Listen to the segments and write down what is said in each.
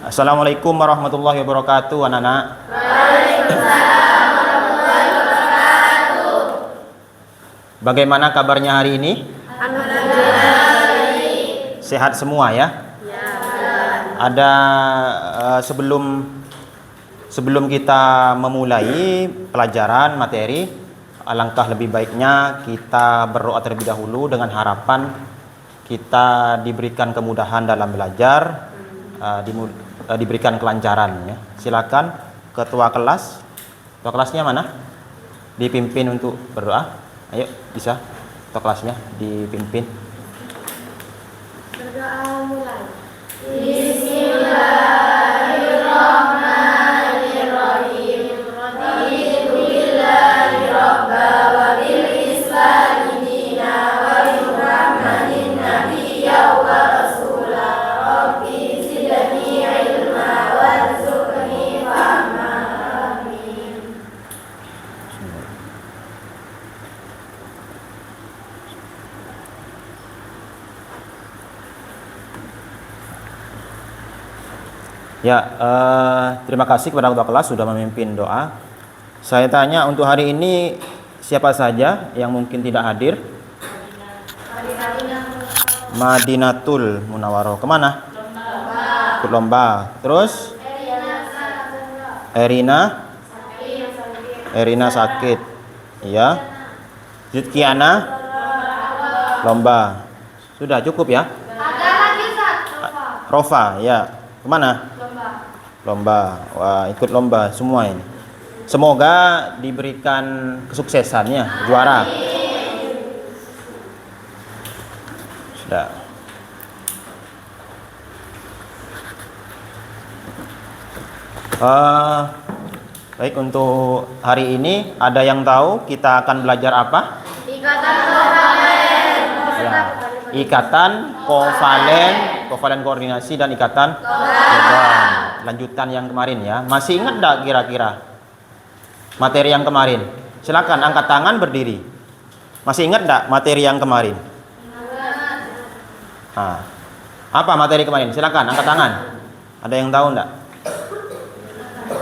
Assalamualaikum warahmatullahi wabarakatuh, anak-anak. Waalaikumsalam warahmatullahi wabarakatuh. Bagaimana kabarnya hari ini? Alhamdulillah. Sehat semua ya? Ya. Ada sebelum kita memulai pelajaran materi, alangkah lebih baiknya kita berdoa terlebih dahulu dengan harapan kita diberikan kemudahan dalam belajar, diberikan kelancaran ya. Silakan ketua kelasnya mana? Dipimpin untuk berdoa. Ayo, bisa ketua kelasnya dipimpin. Berdoa mulai. Bismillahirrahmanirrahim. Raditu billahi robba wa bil islami dina wa bi Muhammadin nabiyya wa rasula. Rabbi zidni ilma warzuqni fahma. Amin. Ya, terima kasih kepada ketua kelas sudah memimpin doa. Saya tanya untuk hari ini siapa saja yang mungkin tidak hadir? Madinatul Munawwaroh. Kemana? Ikut lomba. Terus? Erina sakit. Iya. Zidkiana lomba. Sudah cukup ya? Ada lagi satu. Rofa, ya. Kemana? Lomba. Wah, ikut lomba semua ini. Semoga diberikan kesuksesannya, juara. Sudah. Baik, untuk hari ini ada yang tahu kita akan belajar apa? Ikatan kovalen. Ya, ikatan kovalen koordinasi dan ikatan logam. Lanjutan yang kemarin ya. Masih ingat enggak kira-kira materi yang kemarin? Silakan angkat tangan berdiri. Masih ingat enggak materi yang kemarin? Nah, apa materi kemarin? Silakan angkat tangan. Ada yang tahu enggak?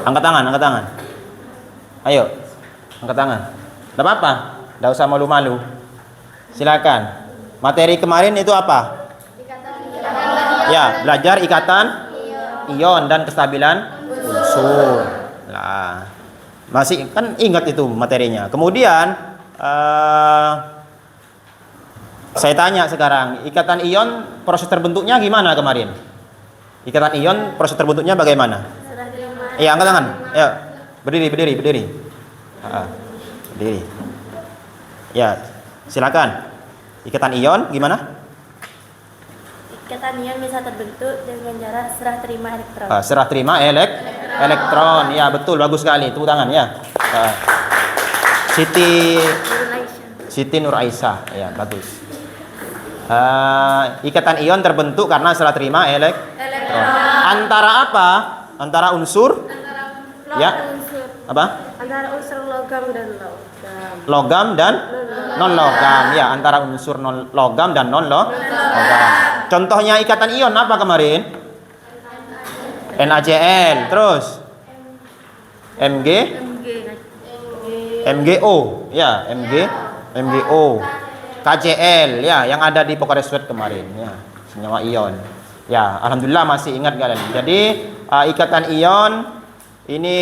Angkat tangan. Ayo, angkat tangan. Enggak apa-apa, enggak usah malu-malu. Silakan. Materi kemarin itu apa? Ya, belajar ikatan ion dan kestabilan unsur. Nah, masih kan ingat itu materinya. Kemudian saya tanya sekarang, ikatan ion proses terbentuknya gimana kemarin? Ikatan ion proses terbentuknya bagaimana? Iya, angkat tangan. Ya, berdiri. Berdiri. Ya, silakan. Ikatan ion gimana? Ikatan ion bisa terbentuk dengan cara serah terima elektron. Serah terima elektron. Ya, betul, bagus sekali. Tepuk tangan ya. Siti Nur Aisyah. Ya, bagus. Ikatan ion terbentuk karena serah terima elektron. Antara apa? Antara unsur? Ya. Unsur. Apa? Antara unsur logam dan logam. Logam dan non logam. Ya, antara unsur non logam dan non logam. Contohnya ikatan ion apa kemarin? NaCl. Terus MgO. Ya, MgO. KCl ya, yang ada di Pokereswet kemarin ya, senyawa ion. Ya, alhamdulillah masih ingat kalian. Jadi ikatan ion ini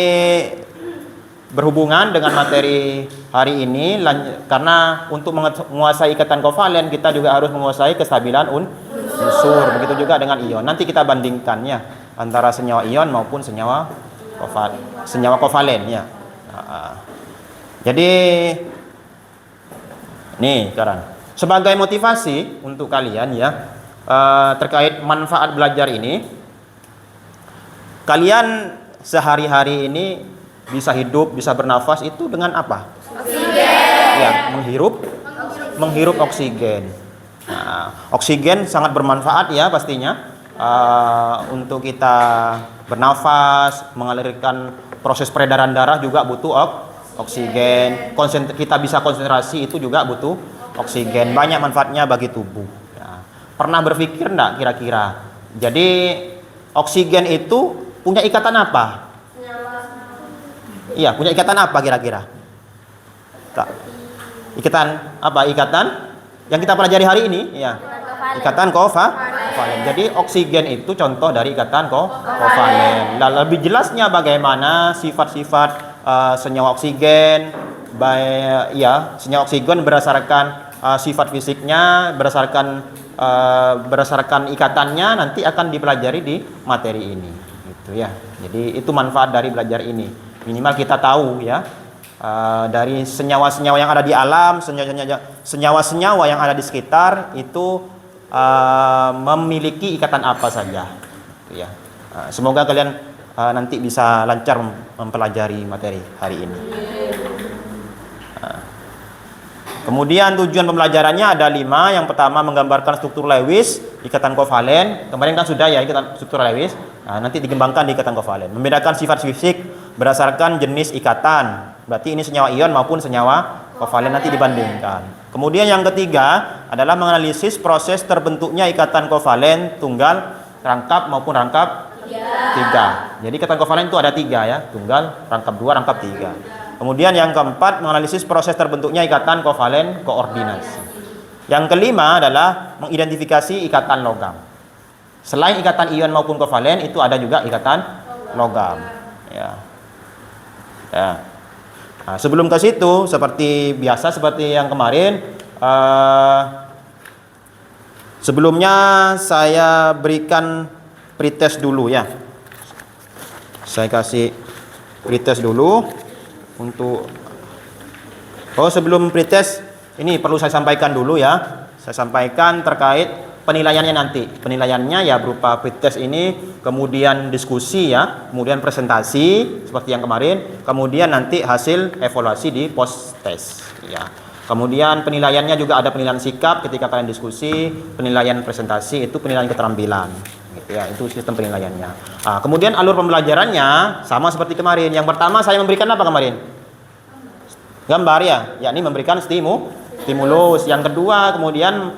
berhubungan dengan materi hari ini karena untuk menguasai ikatan kovalen kita juga harus menguasai kestabilan unsur. Begitu juga dengan ion. Nanti kita bandingkannya antara senyawa ion maupun senyawa kovalen ya. Jadi nih sekarang sebagai motivasi untuk kalian ya terkait manfaat belajar ini, kalian sehari-hari ini bisa hidup, bisa bernafas itu dengan apa? Oksigen. Ya, menghirup oksigen. Nah, oksigen sangat bermanfaat ya pastinya untuk kita bernafas, mengalirkan proses peredaran darah juga butuh oksigen. Kita bisa konsentrasi itu juga butuh oksigen. Banyak manfaatnya bagi tubuh. Ya. Pernah berpikir enggak kira-kira? Jadi Oksigen itu punya ikatan apa? Iya, punya ikatan apa kira-kira? Tak. Ikatan apa? Ikatan yang kita pelajari hari ini, ya. Ikatan kovalen. Jadi oksigen itu contoh dari ikatan kovalen. Nah, lebih jelasnya bagaimana sifat-sifat senyawa oksigen, senyawa oksigen berdasarkan sifat fisiknya, berdasarkan ikatannya nanti akan dipelajari di materi ini, gitu ya. Jadi itu manfaat dari belajar ini. Minimal kita tahu ya. Dari senyawa-senyawa yang ada di alam, senyawa-senyawa yang ada di sekitar itu memiliki ikatan apa saja, gitu ya. Semoga kalian nanti bisa lancar mempelajari materi hari ini. Kemudian tujuan pembelajarannya ada 5. Yang pertama menggambarkan struktur Lewis, ikatan kovalen. Kemarin kan sudah ya ikatan struktur Lewis. Nanti dikembangkan di ikatan kovalen. Membedakan sifat fisik berdasarkan jenis ikatan. Berarti ini senyawa ion maupun senyawa kovalen nanti dibandingkan. Kemudian yang ketiga adalah menganalisis proses terbentuknya ikatan kovalen tunggal, rangkap maupun rangkap 3. Jadi ikatan kovalen itu ada 3 ya, tunggal, rangkap 2, rangkap 3. Kemudian yang keempat menganalisis proses terbentuknya ikatan kovalen koordinasi. Yang kelima adalah mengidentifikasi ikatan logam. Selain ikatan ion maupun kovalen itu ada juga ikatan logam. Ya. Nah, sebelum ke situ seperti biasa seperti yang kemarin, sebelumnya saya berikan pretest dulu ya. Saya kasih pretest dulu untuk sebelum pretest ini perlu saya sampaikan dulu ya. Saya sampaikan terkait penilaiannya nanti. Penilaiannya ya berupa pretest ini, kemudian diskusi ya, kemudian presentasi seperti yang kemarin, kemudian nanti hasil evaluasi di post test ya. Kemudian penilaiannya juga ada penilaian sikap ketika kalian diskusi, penilaian presentasi itu penilaian keterampilan gitu ya, itu sistem penilaiannya. Kemudian alur pembelajarannya sama seperti kemarin. Yang pertama saya memberikan apa kemarin? Gambar ya, yakni memberikan stimulus. Yang kedua kemudian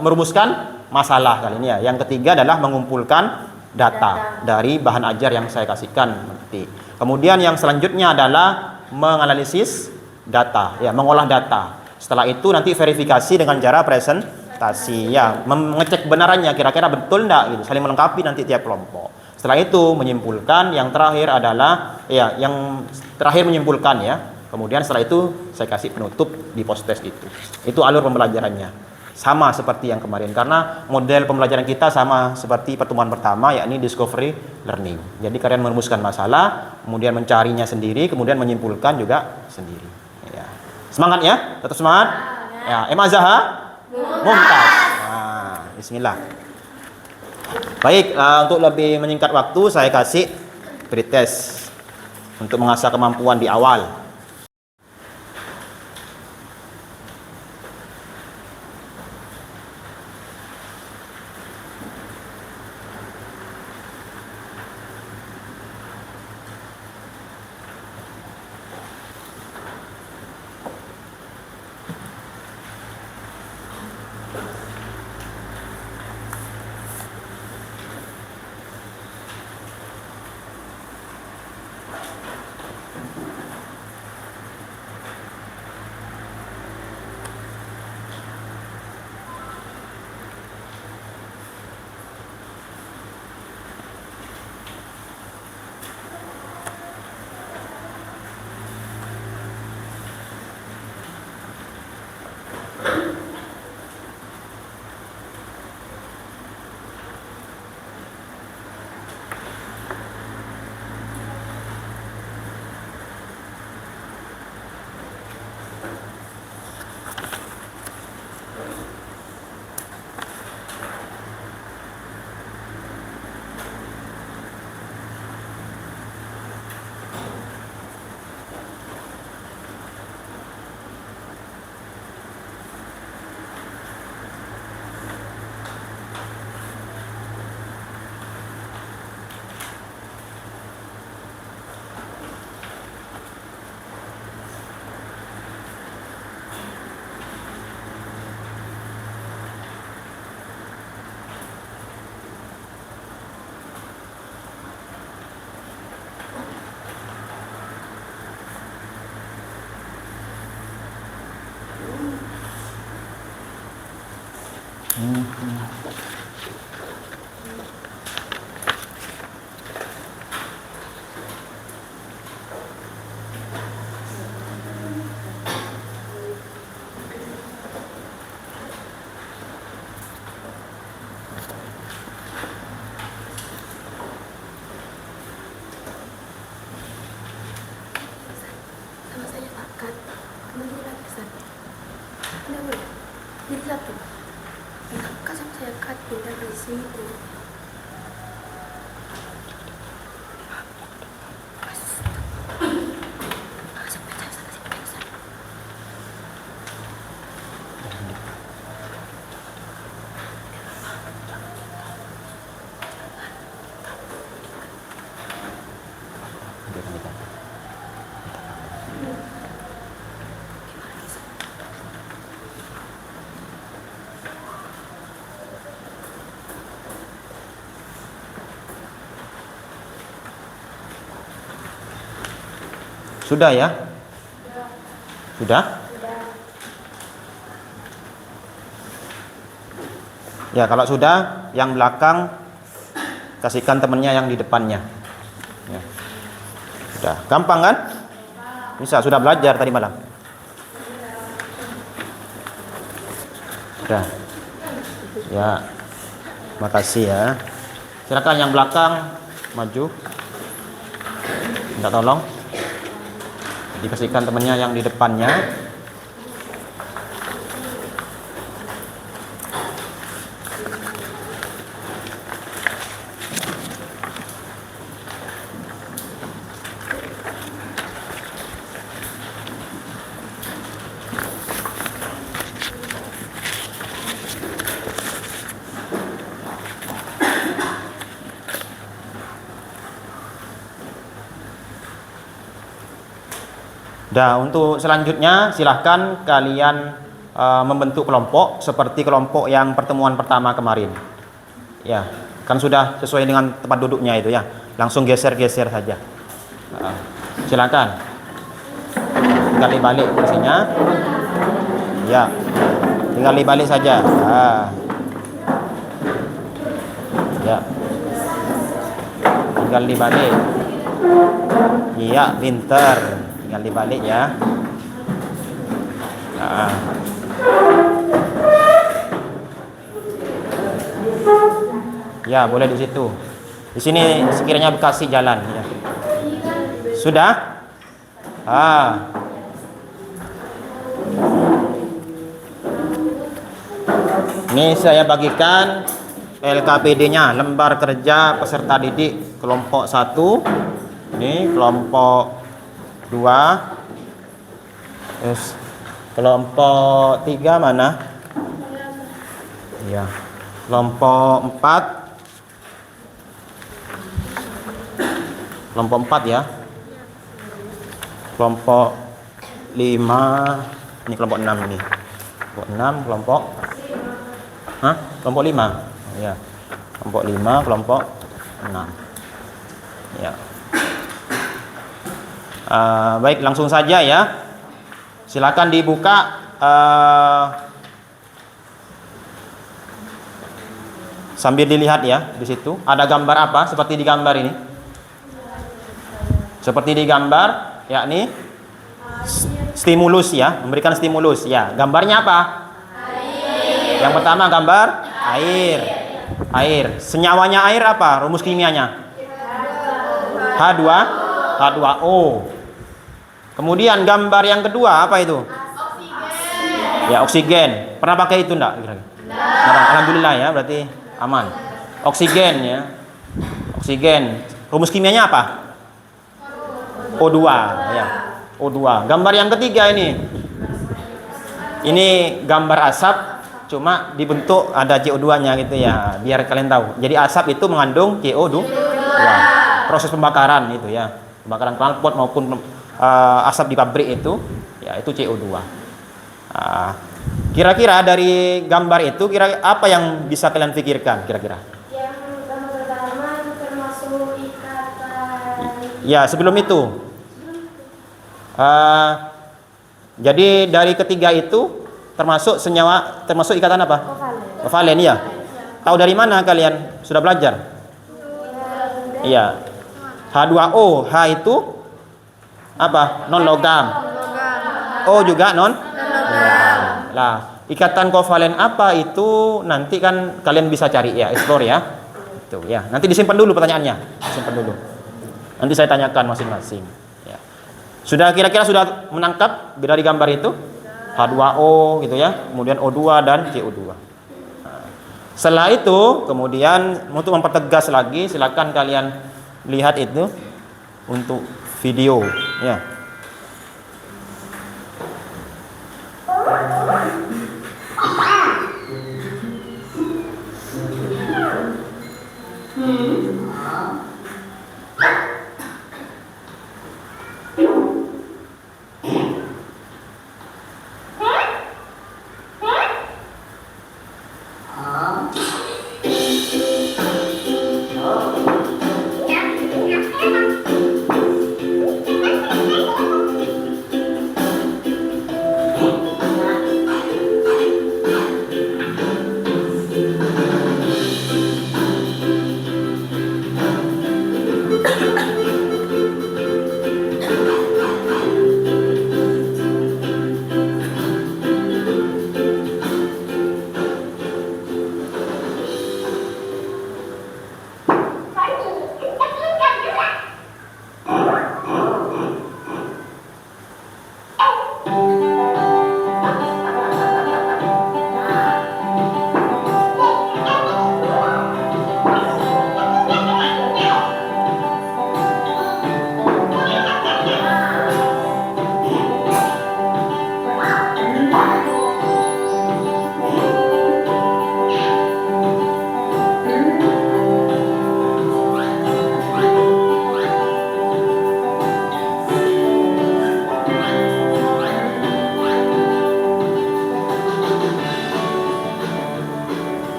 merumuskan masalah kali ini ya. Yang ketiga adalah mengumpulkan data dari bahan ajar yang saya kasihkan nanti. Kemudian yang selanjutnya adalah menganalisis data ya, mengolah data. Setelah itu nanti verifikasi dengan cara presentasi ya, mengecek kebenarannya kira-kira betul enggak gitu, saling melengkapi nanti tiap kelompok. Setelah itu menyimpulkan, yang terakhir adalah ya, yang terakhir menyimpulkan ya. Kemudian setelah itu saya kasih penutup di post test itu. Itu alur pembelajarannya. Sama seperti yang kemarin karena model pembelajaran kita sama seperti pertemuan pertama yakni discovery learning. Jadi kalian merumuskan masalah, kemudian mencarinya sendiri, kemudian menyimpulkan juga sendiri. Ya. Semangat ya, tetap semangat. Ya, Zaha Mumtaz. Nah, bismillah. Baik, untuk lebih menyingkat waktu saya kasih pretest untuk mengasah kemampuan di awal. Sama saya pakat. Kemudian lagi satu. Kenapa? Jadi satu. Pakat sama saya kat. Beda di sini. Sudah ya? Sudah? Ya, kalau sudah, yang belakang kasihkan temennya yang di depannya. Ya. Sudah, gampang kan? Bisa, sudah belajar tadi malam. Sudah. Ya, makasih ya. Silakan yang belakang maju. Minta tolong. Dikasihkan temennya yang di depannya. Nah, untuk selanjutnya silahkan kalian membentuk kelompok seperti kelompok yang pertemuan pertama kemarin. Ya, kan sudah sesuai dengan tempat duduknya itu ya. Langsung geser-geser saja. Silakan. Tinggal dibalik kursinya. Ya, tinggal dibalik saja. Ya, tinggal dibalik. Iya, pinter. Tinggal dibalik ya. Ya, boleh di situ. Di sini sekiranya Bekasi jalan ya. Sudah? Ini saya bagikan LKPD-nya, lembar kerja peserta didik kelompok 1. Ini kelompok 2. Terus kelompok 3 mana? Ya. Kelompok 4. Kelompok 4 ya. Kelompok 5. Ini kelompok 6 ini. Kelompok 6, kelompok kelompok 5. Ya. Kelompok 5, kelompok 6. Ya. Baik, langsung saja ya. Silakan dibuka sambil dilihat ya di situ. Ada gambar apa seperti di gambar ini? Seperti di gambar, yakni stimulus ya, memberikan stimulus ya. Gambarnya apa? Air. Yang pertama gambar air. Air. Senyawanya air apa? Rumus kimianya? H2O. Kemudian gambar yang kedua apa itu? Oksigen. Ya, oksigen. Pernah pakai itu enggak? Alhamdulillah ya, berarti aman. Oksigen ya. Oksigen. Rumus kimianya apa? O2 ya. O2. Gambar yang ketiga ini. Ini gambar asap, cuma dibentuk ada CO2-nya gitu ya, biar kalian tahu. Jadi asap itu mengandung CO2. Proses pembakaran itu ya. Pembakaran knalpot maupun asap di pabrik itu ya, itu CO2. Kira-kira dari gambar itu apa yang bisa kalian pikirkan kira-kira? Yang pertama termasuk ikatan. Ya, sebelum itu. Jadi dari ketiga itu termasuk senyawa, termasuk ikatan apa? Kovalen. Kovalen ya. Tahu dari mana kalian sudah belajar? Iya. H2O, H itu apa? Non logam. O juga non logam. Lah, ikatan kovalen apa itu nanti kan kalian bisa cari ya, explore ya. Itu ya. Nanti disimpan dulu pertanyaannya. Simpan dulu. Nanti saya tanyakan masing-masing. Ya. Sudah kira-kira sudah menangkap bila di gambar itu? H2O gitu ya. Kemudian O2 dan CO2. Setelah itu, kemudian untuk mempertegas lagi, silakan kalian lihat itu untuk video, ya.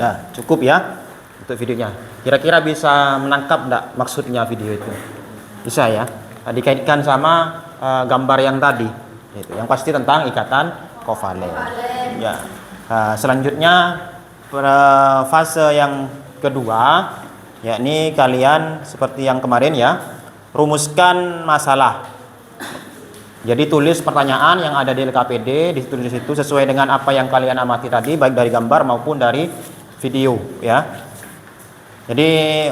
Dah, cukup ya untuk videonya. Kira-kira bisa menangkap enggak maksudnya video itu? Bisa ya? Dikaitkan sama gambar yang tadi. Itu yang pasti tentang ikatan kovalen. Ya. Selanjutnya fase yang kedua, yakni kalian seperti yang kemarin ya, rumuskan masalah. Jadi tulis pertanyaan yang ada di LKPD, ditulis itu sesuai dengan apa yang kalian amati tadi, baik dari gambar maupun dari video ya. Jadi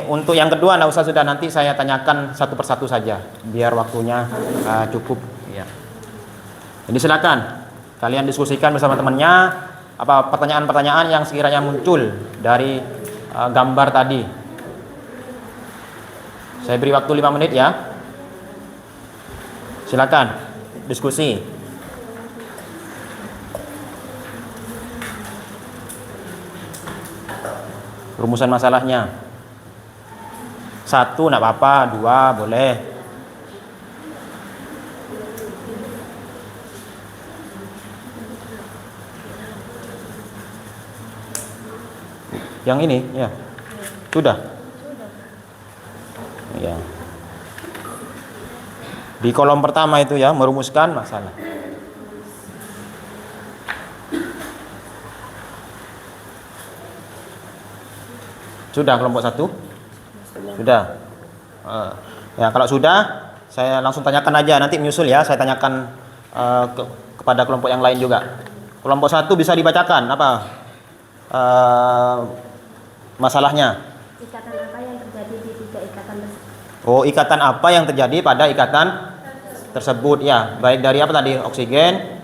untuk yang kedua nggak usah, sudah nanti saya tanyakan satu persatu saja biar waktunya cukup ya. Jadi silakan kalian diskusikan bersama temannya apa pertanyaan-pertanyaan yang sekiranya muncul dari gambar tadi. Saya beri waktu 5 menit ya. Silakan diskusi. Rumusan masalahnya. 1 enggak apa-apa, 2 boleh. Yang ini ya. Sudah. Ya. Di kolom pertama itu ya, merumuskan masalah. Sudah kelompok 1? Sudah. Ya kalau sudah, saya langsung tanyakan aja, nanti menyusul ya, saya tanyakan kepada kelompok yang lain juga. Kelompok 1 bisa dibacakan apa masalahnya? Ikatan apa yang terjadi di 3 ikatan tersebut? Oh, ikatan apa yang terjadi pada ikatan tersebut ya, baik dari apa tadi, oksigen,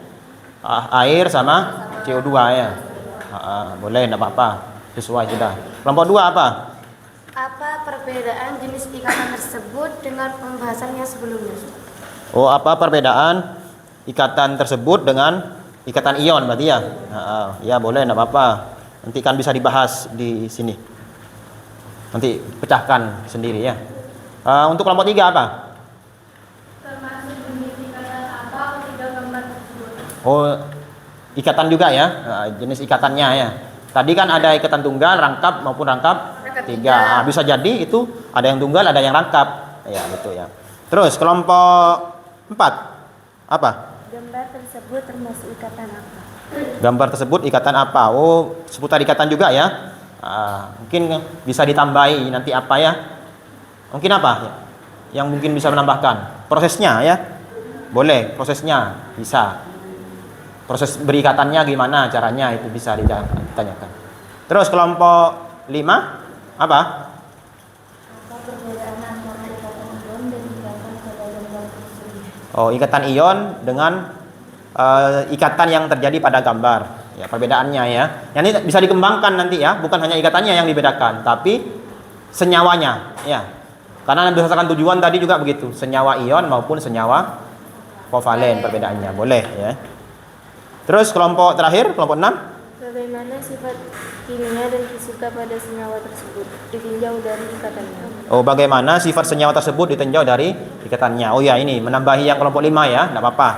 air sama CO2 ya. Boleh, enggak apa-apa, sesuai sudah. Kelompok 2 apa? Apa perbedaan jenis ikatan tersebut dengan pembahasannya sebelumnya? Oh, apa perbedaan ikatan tersebut dengan ikatan ion berarti ya? Ya boleh, enggak apa-apa. Nanti kan bisa dibahas di sini. Nanti pecahkan sendiri ya. Untuk kelompok 3 apa? Termasuk jenis ikatan apa tidak gambar tersebut? Oh, ikatan juga ya, jenis ikatannya ya. Tadi kan ada ikatan tunggal, rangkap maupun rangkap 3. Bisa jadi itu ada yang tunggal, ada yang rangkap. Ya, betul ya. Terus kelompok 4 apa? Gambar tersebut termasuk ikatan apa? Gambar tersebut ikatan apa? Oh, seputar ikatan juga ya. Mungkin bisa ditambahi nanti apa ya? Mungkin apa ya? Yang mungkin bisa menambahkan prosesnya ya? Boleh, prosesnya bisa. Proses berikatannya gimana caranya itu bisa ditanyakan. Terus kelompok 5 apa? Apa perbedaan antara ikatan ion dan ikatan pada gambar tersebut? Oh, ikatan ion dengan ikatan yang terjadi pada gambar. Ya, perbedaannya ya. Yang ini bisa dikembangkan nanti ya, bukan hanya ikatannya yang dibedakan, tapi senyawanya ya. Karena berdasarkan tujuan tadi juga begitu, senyawa ion maupun senyawa kovalen perbedaannya. Boleh ya. Terus kelompok terakhir, kelompok 6. Bagaimana sifat kimia dan fisika pada senyawa tersebut ditinjau dari ikatannya? Oh, bagaimana sifat senyawa tersebut ditinjau dari ikatannya. Oh ya, ini menambahi yang kelompok 5 ya, enggak apa-apa.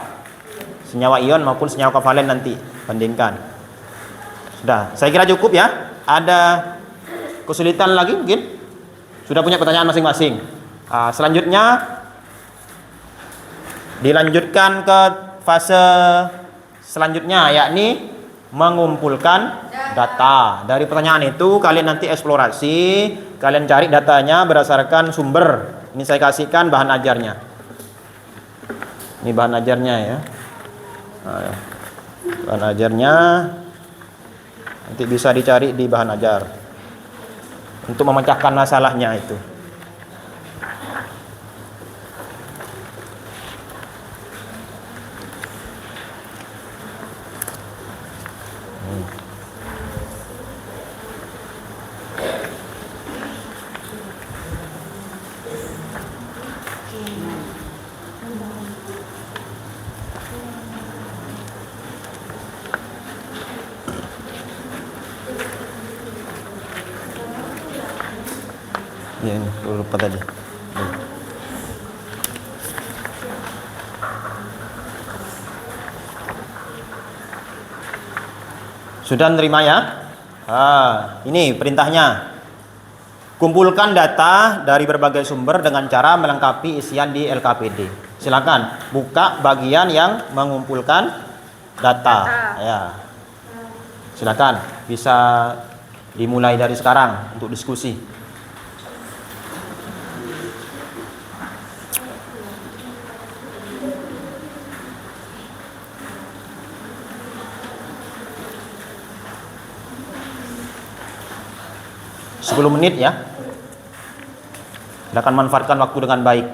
Senyawa ion maupun senyawa kovalen nanti bandingkan. Sudah, saya kira cukup ya. Ada kesulitan lagi mungkin? Sudah punya pertanyaan masing-masing. Selanjutnya dilanjutkan ke fase selanjutnya, yakni mengumpulkan data. Dari pertanyaan itu kalian nanti eksplorasi, kalian cari datanya berdasarkan sumber. Ini saya kasihkan bahan ajarnya. Ini bahan ajarnya ya. Bahan ajarnya nanti bisa dicari di bahan ajar untuk memecahkan masalahnya itu. Ya, ini lupa tadi. Sudah menerima ya? Ini perintahnya. Kumpulkan data dari berbagai sumber dengan cara melengkapi isian di LKPD. Silakan buka bagian yang mengumpulkan data. Ya. Silakan, bisa dimulai dari sekarang untuk diskusi. Sepuluh menit ya. Silakan manfaatkan waktu dengan baik.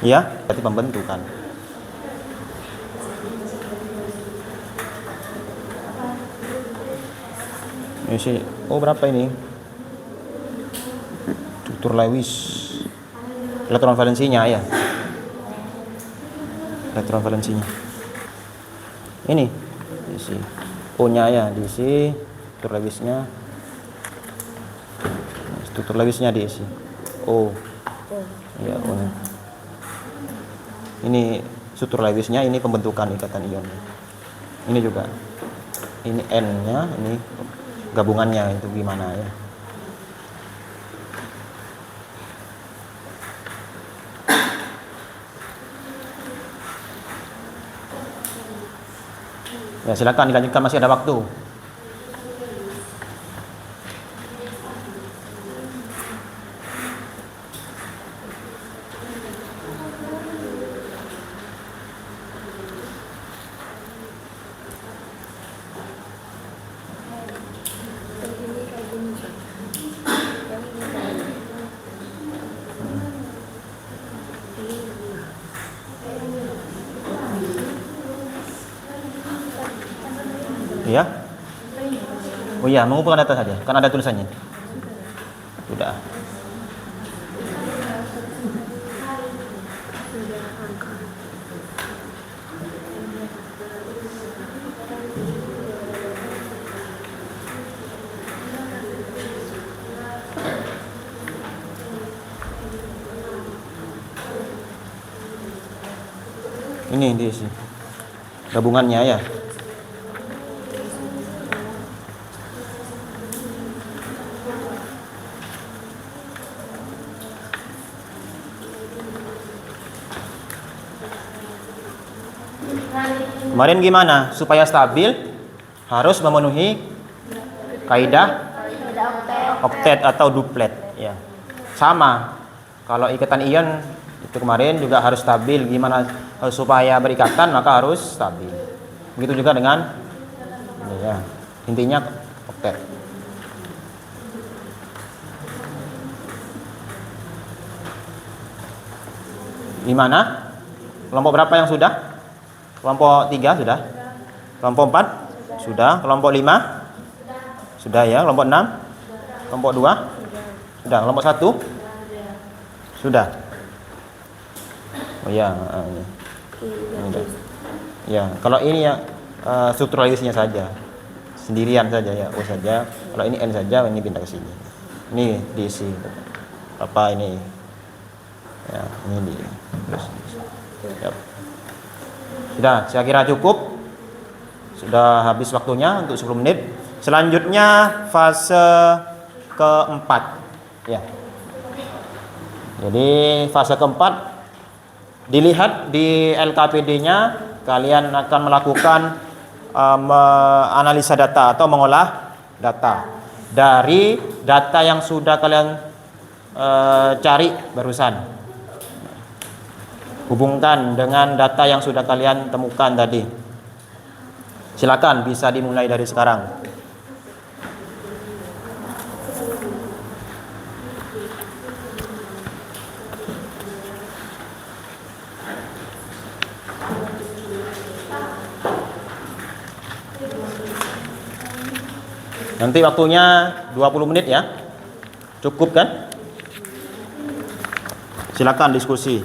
Ya, berarti pembentukan. Ini sih, berapa ini? Struktur Lewis. Elektron valensinya ya. Elektron valensinya. Ini diisi. O-nya ya, diisi. Struktur Lewisnya. Struktur Lewisnya diisi. O. Ya, O-nya. Ini struktur Lewisnya, ini pembentukan ikatan ion. Ini juga. Ini N-nya, ini gabungannya itu gimana ya. Ya, silakan dilanjutkan, masih ada waktu. Ya. Oh iya, mengumpulkan data saja, kan ada tulisannya. Sudah. Ini diisi gabungannya ya. Kemarin gimana? Supaya stabil harus memenuhi kaidah oktet atau duplet ya. Sama. Kalau ikatan ion itu kemarin juga harus stabil. Gimana supaya berikatan, maka harus stabil. Begitu juga dengan ini ya. Intinya oktet. Gimana? Kelompok berapa yang sudah? Kelompok 3 sudah? Kelompok 4? Sudah. Kelompok 5? Sudah ya. Kelompok 6? Kelompok 2? Sudah. Kelompok 1? Sudah. Oh ya, ya. Kalau ini ya strukturalisnya saja, sendirian saja ya, O saja. Kalau ini N saja, ini pindah ke sini. Ini diisi apa ini? Ya, ini di. Terus. Yap. Sudah, saya kira cukup. Sudah habis waktunya untuk 10 menit. Selanjutnya fase keempat. Ya. Jadi fase keempat dilihat di LKPD-nya, kalian akan melakukan analisa data atau mengolah data dari data yang sudah kalian cari barusan. Hubungkan dengan data yang sudah kalian temukan tadi. Silakan, bisa dimulai dari sekarang. Nanti waktunya 20 menit ya. Cukup kan? Silakan diskusi.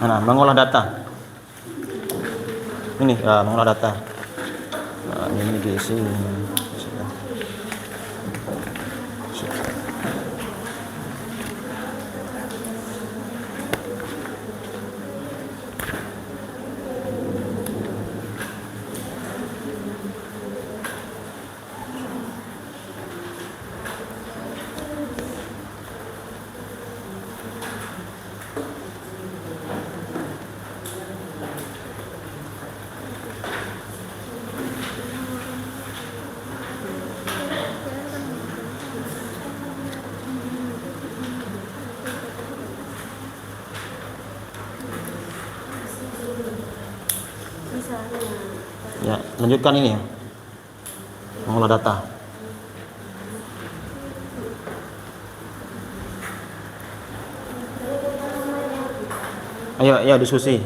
Mana? Mengolah data. Ini mengolah data. Nah, ini diisi. Ya, lanjutkan ini ya. Mengolah data. Ayo diskusi.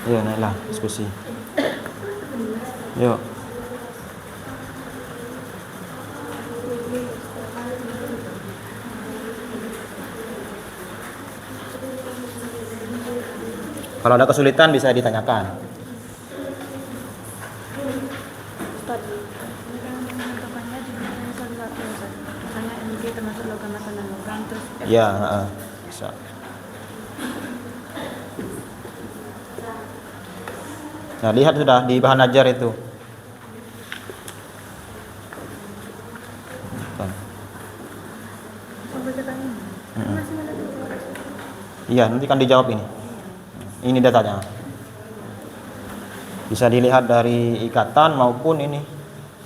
Ayo naiklah diskusi. Yuk. Kalau ada kesulitan bisa ditanyakan. Ya, bisa. Nah, lihat sudah di bahan ajar itu. Iya, nanti kan dijawab ini. Ini datanya. Bisa dilihat dari ikatan maupun ini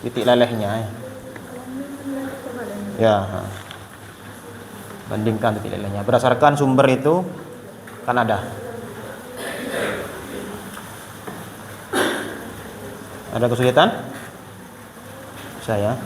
titik lelehnya. Ya. Bandingkan titik lelehnya. Berdasarkan sumber itu kan ada. Ada kesulitan? Saya.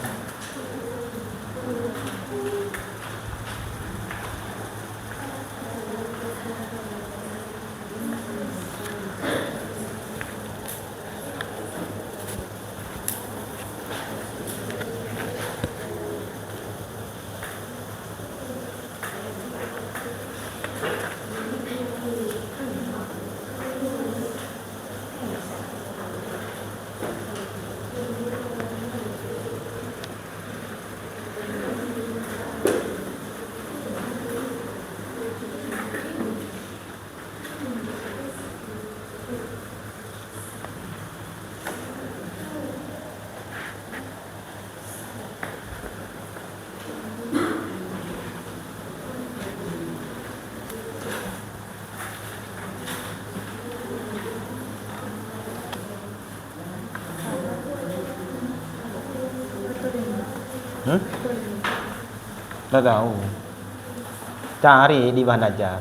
Tidak tahu. Cari di bahan ajar.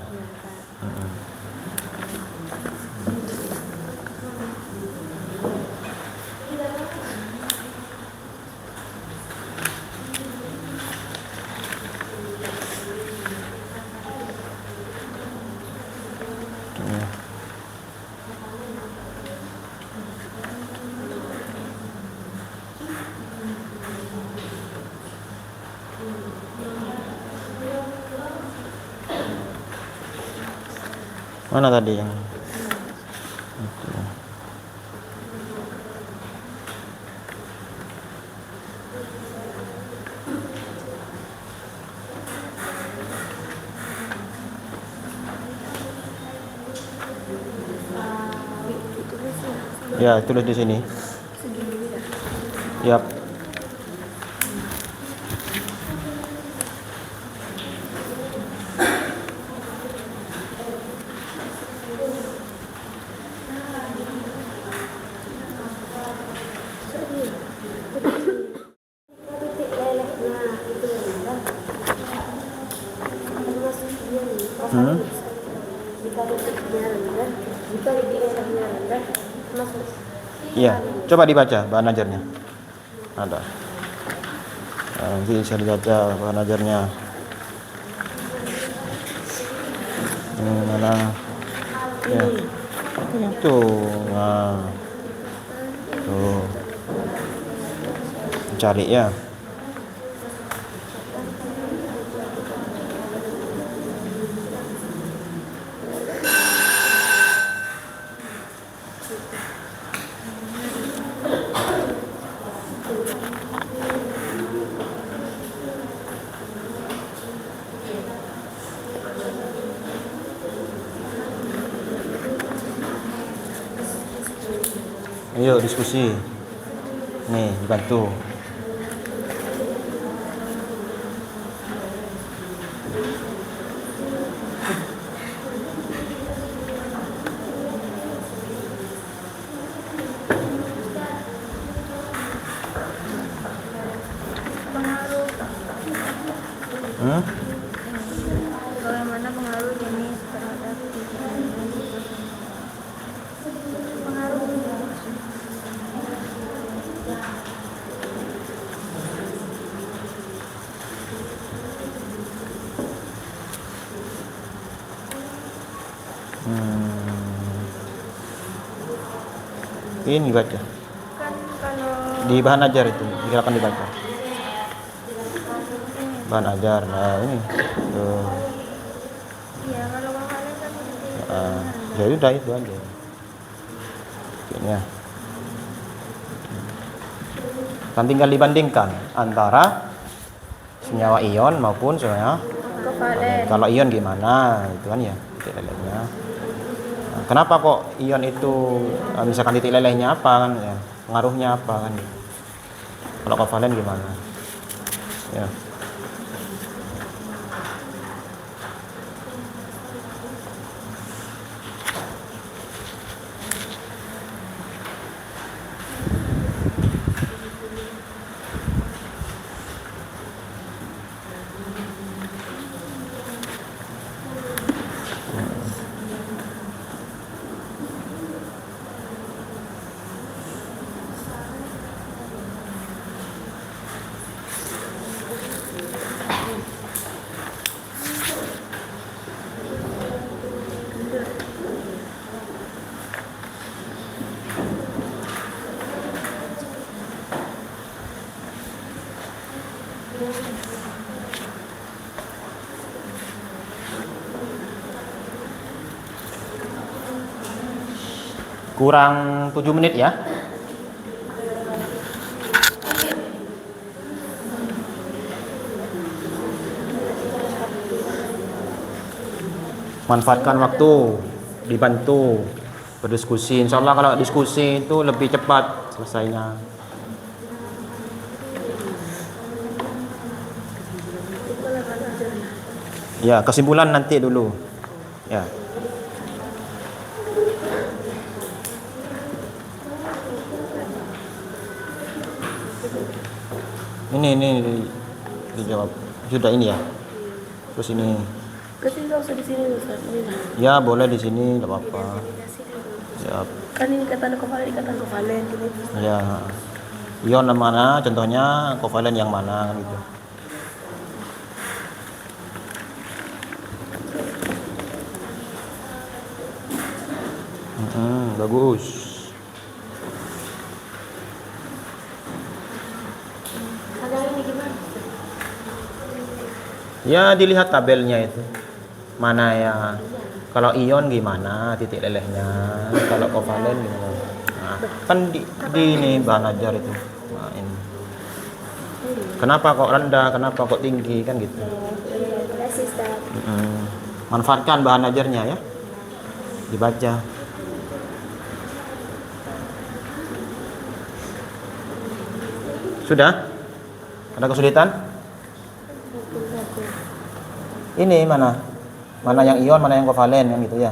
Mana tadi yang itu? Ya, tulis di sini. Yap. Iya, coba dibaca bahan ajarnya. Ada. Nanti bisa dibaca bahan ajarnya. Ini mana? Ya. Itu. Nah. Tuh. Cari ya. Ayo diskusi. Nih, dibantu. Pengaruh Hmm? bagaimana pengaruh jenis terhadap pengaruh Ini baca. kan kalau Di bahan ajar itu, silakan dibaca. Bahan ajar. Nah, ini. Tuh. iya kalau kalian kan Ya udah itu aja. Ini ya. Kan tinggal dibandingkan antara senyawa ion maupun senyawa kovalen. kalau ion gimana itu kan ya titik lelehnya. Nah, kenapa kok ion itu misalkan titik lelehnya apa kan ya, pengaruhnya apa kan, kalau kovalen gimana ya. Kurang 7 menit ya. Manfaatkan waktu, dibantu berdiskusi. Insya Allah kalau diskusi itu lebih cepat selesainya. Ya, kesimpulan nanti dulu. Ya. Ini dijawab. Sudah ini ya. Terus ini. Kasih nggak usah di sini Ustaz. Ini lah. Ya, boleh di sini, enggak apa-apa. Siap. Kan ini ikatan kovalen gitu. Ya. Ion yang mana? Contohnya kovalen yang mana kan gitu. Bagus. Ada ini gimana? Ya, dilihat tabelnya itu. Mana ya? Kalau ion gimana titik lelehnya? Kalau kovalen gimana? Nah, kan di ini bahan ajar itu. Nah, ini. Kenapa kok rendah? Kenapa kok tinggi kan gitu? Kasih Ustaz. Manfaatkan bahan ajarnya ya. Dibaca. Sudah? Ada kesulitan? Ini mana? Mana yang ion, mana yang kovalen kan gitu ya.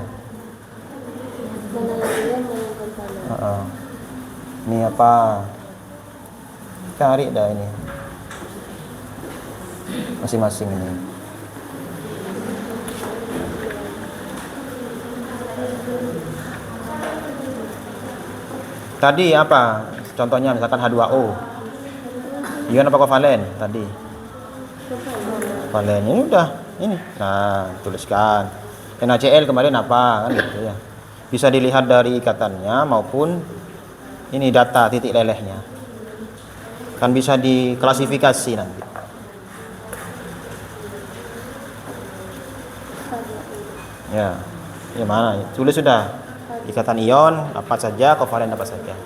Mana yang ion, mana yang kovalen. Ini apa? Cari dah ini. Masing-masing ini. Tadi apa? Contohnya misalkan H2O. Ion apa kovalen tadi? Kovalen. Ini udah ini. Nah, tuliskan. NaCl kemarin apa kan gitu ya. Bisa dilihat dari ikatannya maupun ini data titik lelehnya. Kan bisa diklasifikasi nanti. Ya. Ya mana? Tulis sudah. Ikatan ion apa saja, kovalen apa saja.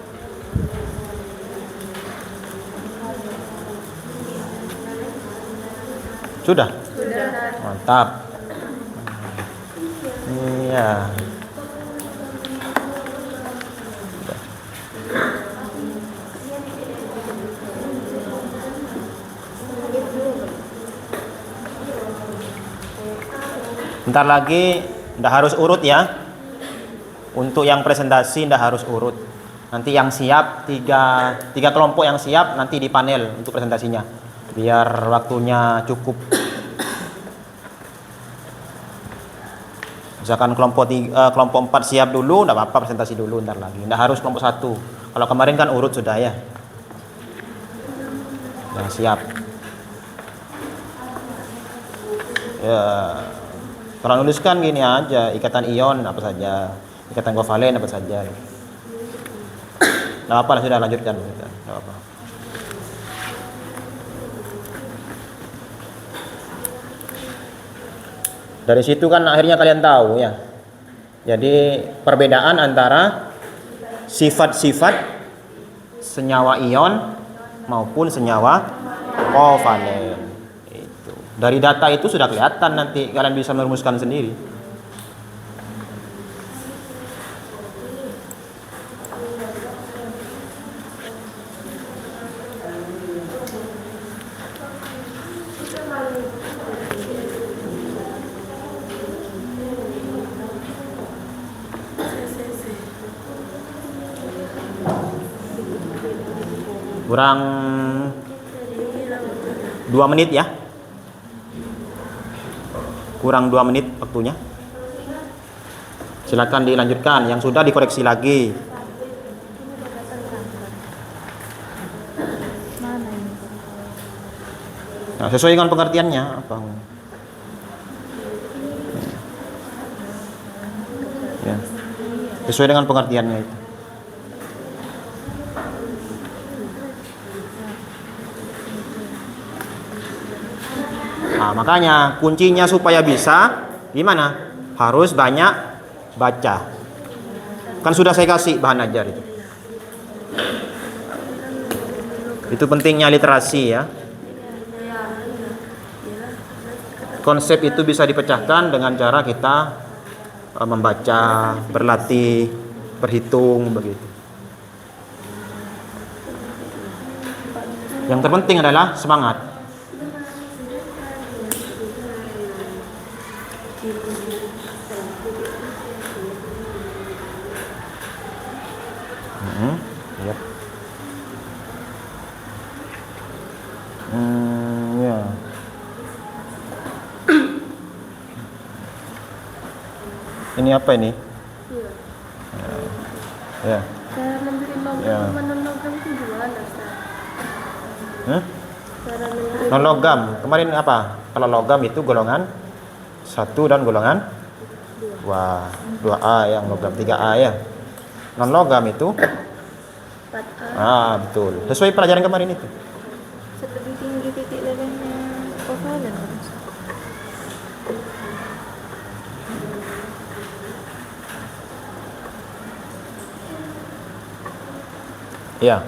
Sudah? Sudah. Mantap. Iya. Sudah. Bentar lagi, ndak harus urut ya. Untuk yang presentasi ndak harus urut. Nanti yang siap, tiga kelompok yang siap nanti di panel untuk presentasinya. Biar waktunya cukup. Misalkan kelompok 4 siap dulu, ndak apa-apa presentasi dulu ntar lagi. Ndak harus kelompok 1. Kalau kemarin kan urut sudah ya. Yang siap. Ya, kalau nuliskan gini aja, ikatan ion apa saja, ikatan kovalen apa saja. Nggak apa lah, sudah lanjutkan. Nggak apa. Dari situ kan akhirnya kalian tahu ya. Jadi perbedaan antara sifat-sifat senyawa ion maupun senyawa kovalen. Itu. Dari data itu sudah kelihatan, nanti kalian bisa merumuskan sendiri. Kurang 2 menit ya. Kurang 2 menit waktunya. Silakan dilanjutkan. Yang sudah dikoreksi lagi. Nah, sesuai dengan pengertiannya apa? Ya. Sesuai dengan pengertiannya itu. Nah, makanya kuncinya supaya bisa gimana? Harus banyak baca. Kan sudah saya kasih bahan ajar itu. Itu pentingnya literasi ya. Konsep itu bisa dipecahkan dengan cara kita membaca, berlatih, berhitung begitu. Yang terpenting adalah semangat. Yep. Ya. Ini apa ini? Ya. Cara menerima Ya. non-logam itu gimana, Ustaz? Cara menerima Non logam. Kemarin apa? Kalau logam itu golongan 1 dan golongan 2. 2A yang logam, 3A ya. Non logam itu 4A. betul. Sesuai pelajaran kemarin itu. Lebih tinggi titik lelehnya kovalen. Iya.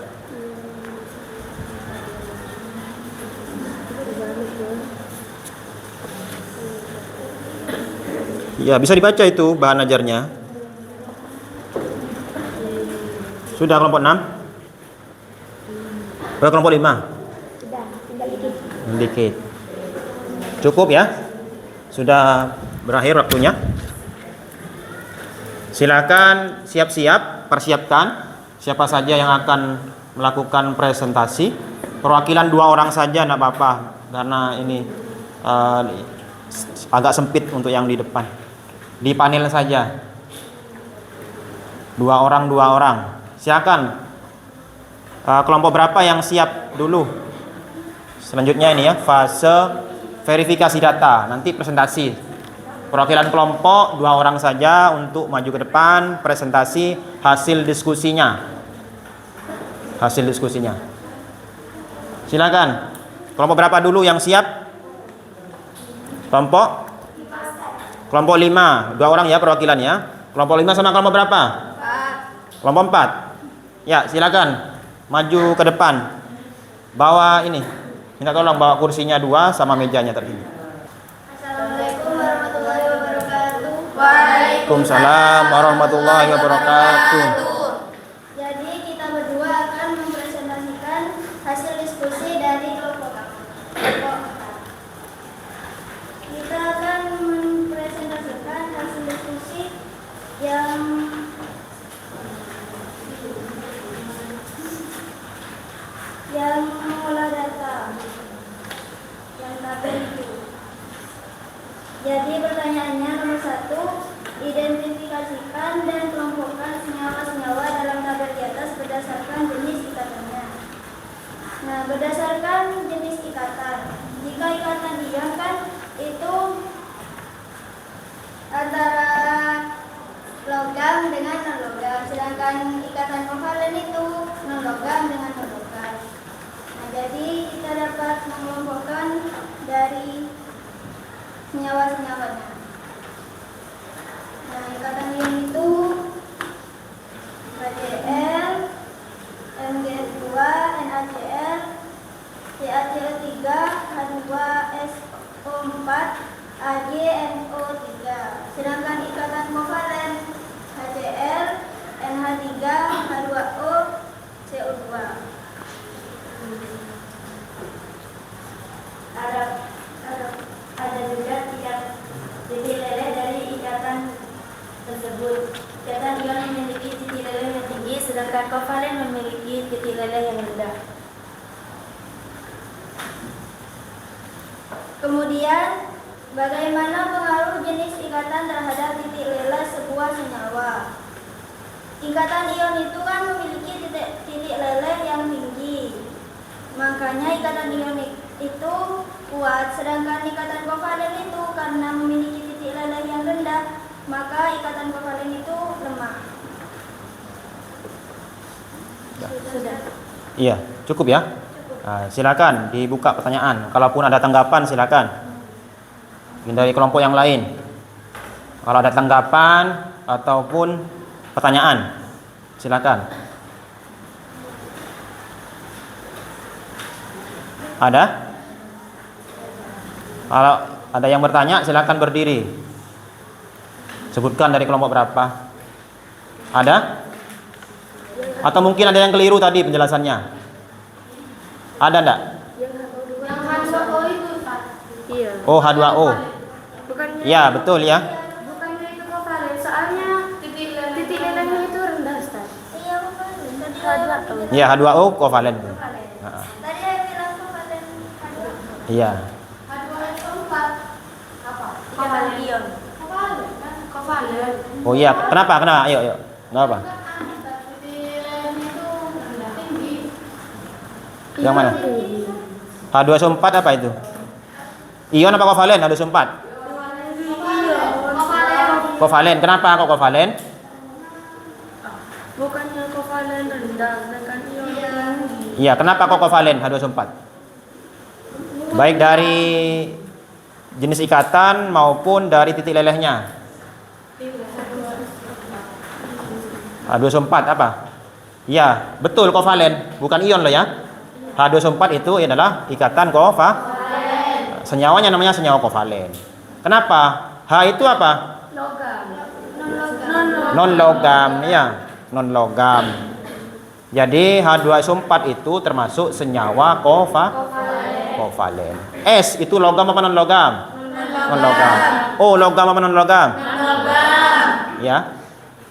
Ya, bisa dibaca itu bahan ajarnya. Sudah kelompok 6? Kelompok 5? Sudah, tinggal dikit. Dikit. Cukup ya? Sudah berakhir waktunya. Silakan siap-siap, persiapkan siapa saja yang akan melakukan presentasi. Perwakilan 2 orang saja enggak apa-apa karena ini agak sempit untuk yang di depan. Di panel saja. 2 orang. Silakan. Kelompok berapa yang siap dulu? Selanjutnya ini ya, fase verifikasi data, nanti presentasi. Perwakilan kelompok 2 orang saja untuk maju ke depan, presentasi hasil diskusinya. Silakan. Kelompok berapa dulu yang siap? Kelompok 5, 2 orang ya perwakilan ya. Kelompok 5 sama kelompok berapa? 4. Kelompok 4. Ya, silakan maju ke depan. Bawa ini. Minta tolong bawa kursinya 2 sama mejanya tadi. Assalamualaikum warahmatullahi wabarakatuh. Waalaikumsalam warahmatullahi wabarakatuh. Jadi kita berdua akan mempresentasikan hasil diskusi dari kelompok kami. Kita akan mempresentasikan Jadi pertanyaannya nomor 1, identifikasikan dan kelompokkan senyawa-senyawa dalam tabel di atas berdasarkan jenis ikatannya. Nah, berdasarkan jenis ikatan. Jika ikatan ion kan itu antara logam dengan non-logam, sedangkan ikatan kovalen itu non-logam dengan non-logam. Nah, jadi kita dapat mengelompokkan dari senyawa-senyawanya. Nah, ikatan ion itu HCl, MgS2, NaCl, CaCO3, H2SO4, AgNO3. Sedangkan ikatan kovalen HCl, NH3, H2O, CO2. Ada juga titik leleh dari ikatan tersebut. Ikatan ion memiliki titik leleh yang tinggi, sedangkan kovalen memiliki titik leleh yang rendah. Kemudian, bagaimana pengaruh jenis ikatan terhadap titik leleh sebuah senyawa? Ikatan ion itu kan memiliki titik leleh yang tinggi, makanya ikatan ion itu kuat, sedangkan ikatan kovalen itu karena memiliki titik leleh yang rendah, maka ikatan kovalen itu lemah. Sudah. Iya, cukup ya. Nah, silakan dibuka pertanyaan. Kalaupun ada tanggapan silakan. Mungkin dari kelompok yang lain. Kalau ada tanggapan ataupun pertanyaan, silakan. Ada? Kalau ada yang bertanya silakan berdiri. Sebutkan dari kelompok berapa. Ada? Atau mungkin ada yang keliru tadi penjelasannya. Ada enggak? Yang H2O itu, Pak. Iya. Oh, H2O. Bukannya Ya, betul ya. bukannya itu kovalen, soalnya titik lelehnya itu rendah, Ustaz. Iya, kovalen. H2O. Ya, H2O kovalen. Nah, Tadi saya bilang kovalen H2O. iya. H2SO4 apa? Ikatan ion. Kovalen kan? Kovalen. Oh iya, kenapa? Kenapa? Ayo. Kenapa? Yang mana? H2SO4 apa itu? Ion apa kovalen? H2SO4. Kovalen. Kenapa kok kovalen? Bukannya kovalen rendah, sedangkan ion tinggi. Iya, kenapa kok kovalen H2SO4? Baik dari jenis ikatan maupun dari titik lelehnya. H2SO4 apa? Iya, betul kovalen, bukan ion loh ya. H2SO4 itu adalah ikatan kovalen. Senyawanya namanya senyawa kovalen. Kenapa? H itu apa? Non-logam, ya, non-logam. Jadi H2SO4 itu termasuk senyawa kovalen. S itu logam apa non-logam? Non-logam. O logam apa non-logam? Non-logam. Ya.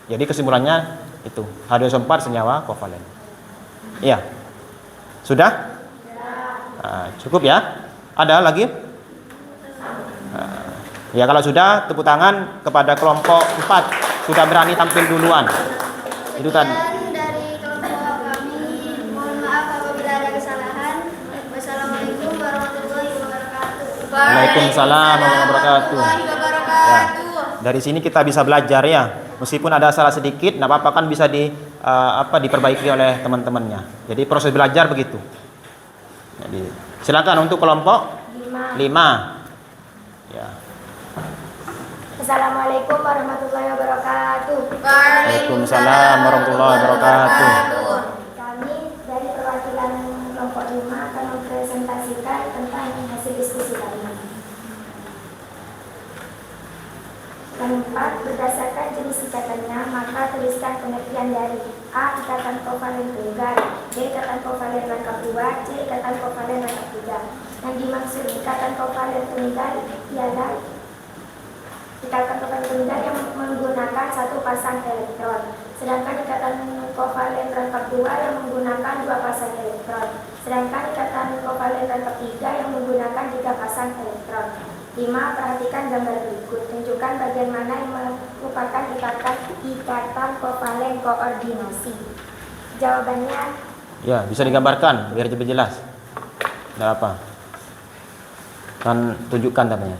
Jadi kesimpulannya itu H2SO4 senyawa kovalen. Iya. Sudah? Nah, cukup ya? Ada lagi? Nah, ya kalau sudah, tepuk tangan kepada kelompok 4 sudah berani tampil duluan. Itu tadi. Dan dari kelompok kami, mohon maaf apabila ada kesalahan. Wassalamualaikum warahmatullahi wabarakatuh. Waalaikumsalam warahmatullahi wabarakatuh. Ya, dari sini kita bisa belajar ya. Meskipun ada salah sedikit, tidak apa-apa kan bisa diperbaiki oleh teman-temannya. Jadi proses belajar begitu. Jadi silakan untuk kelompok 5. Ya. Assalamualaikum warahmatullahi wabarakatuh. Waalaikumsalam warahmatullahi wabarakatuh. Kami dari perwakilan kelompok 5 akan mempresentasikan tentang hasil diskusi kami. Keempat, berdasarkan jenis ikatannya, maka tuliskan pengertian dari A. Ikatan kovalen tunggal, B. Ikatan kovalen rangkap 2, C. Ikatan kovalen rangkap 3. Yang dimaksud ikatan kovalen tunggal ialah ikatan kovalen tunggal yang menggunakan satu pasang elektron, sedangkan ikatan kovalen rangkap 2 yang menggunakan 2 pasang elektron, sedangkan ikatan kovalen rangkap 3 yang menggunakan 3 pasang elektron. 5. Perhatikan gambar berikut. Tunjukkan bagian mana yang merupakan ikatan kovalen koordinasi. Jawabannya Ya, bisa digambarkan biar lebih jelas. Tidak apa. Kan tunjukkan namanya.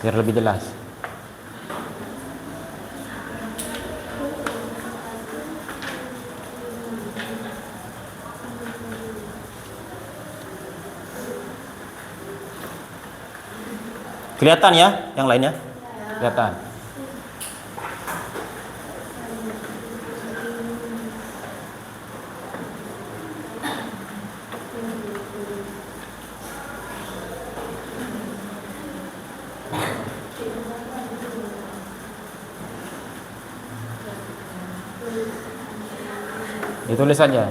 Biar lebih jelas. Kelihatan ya yang lainnya? Kelihatan. Ditulis saja.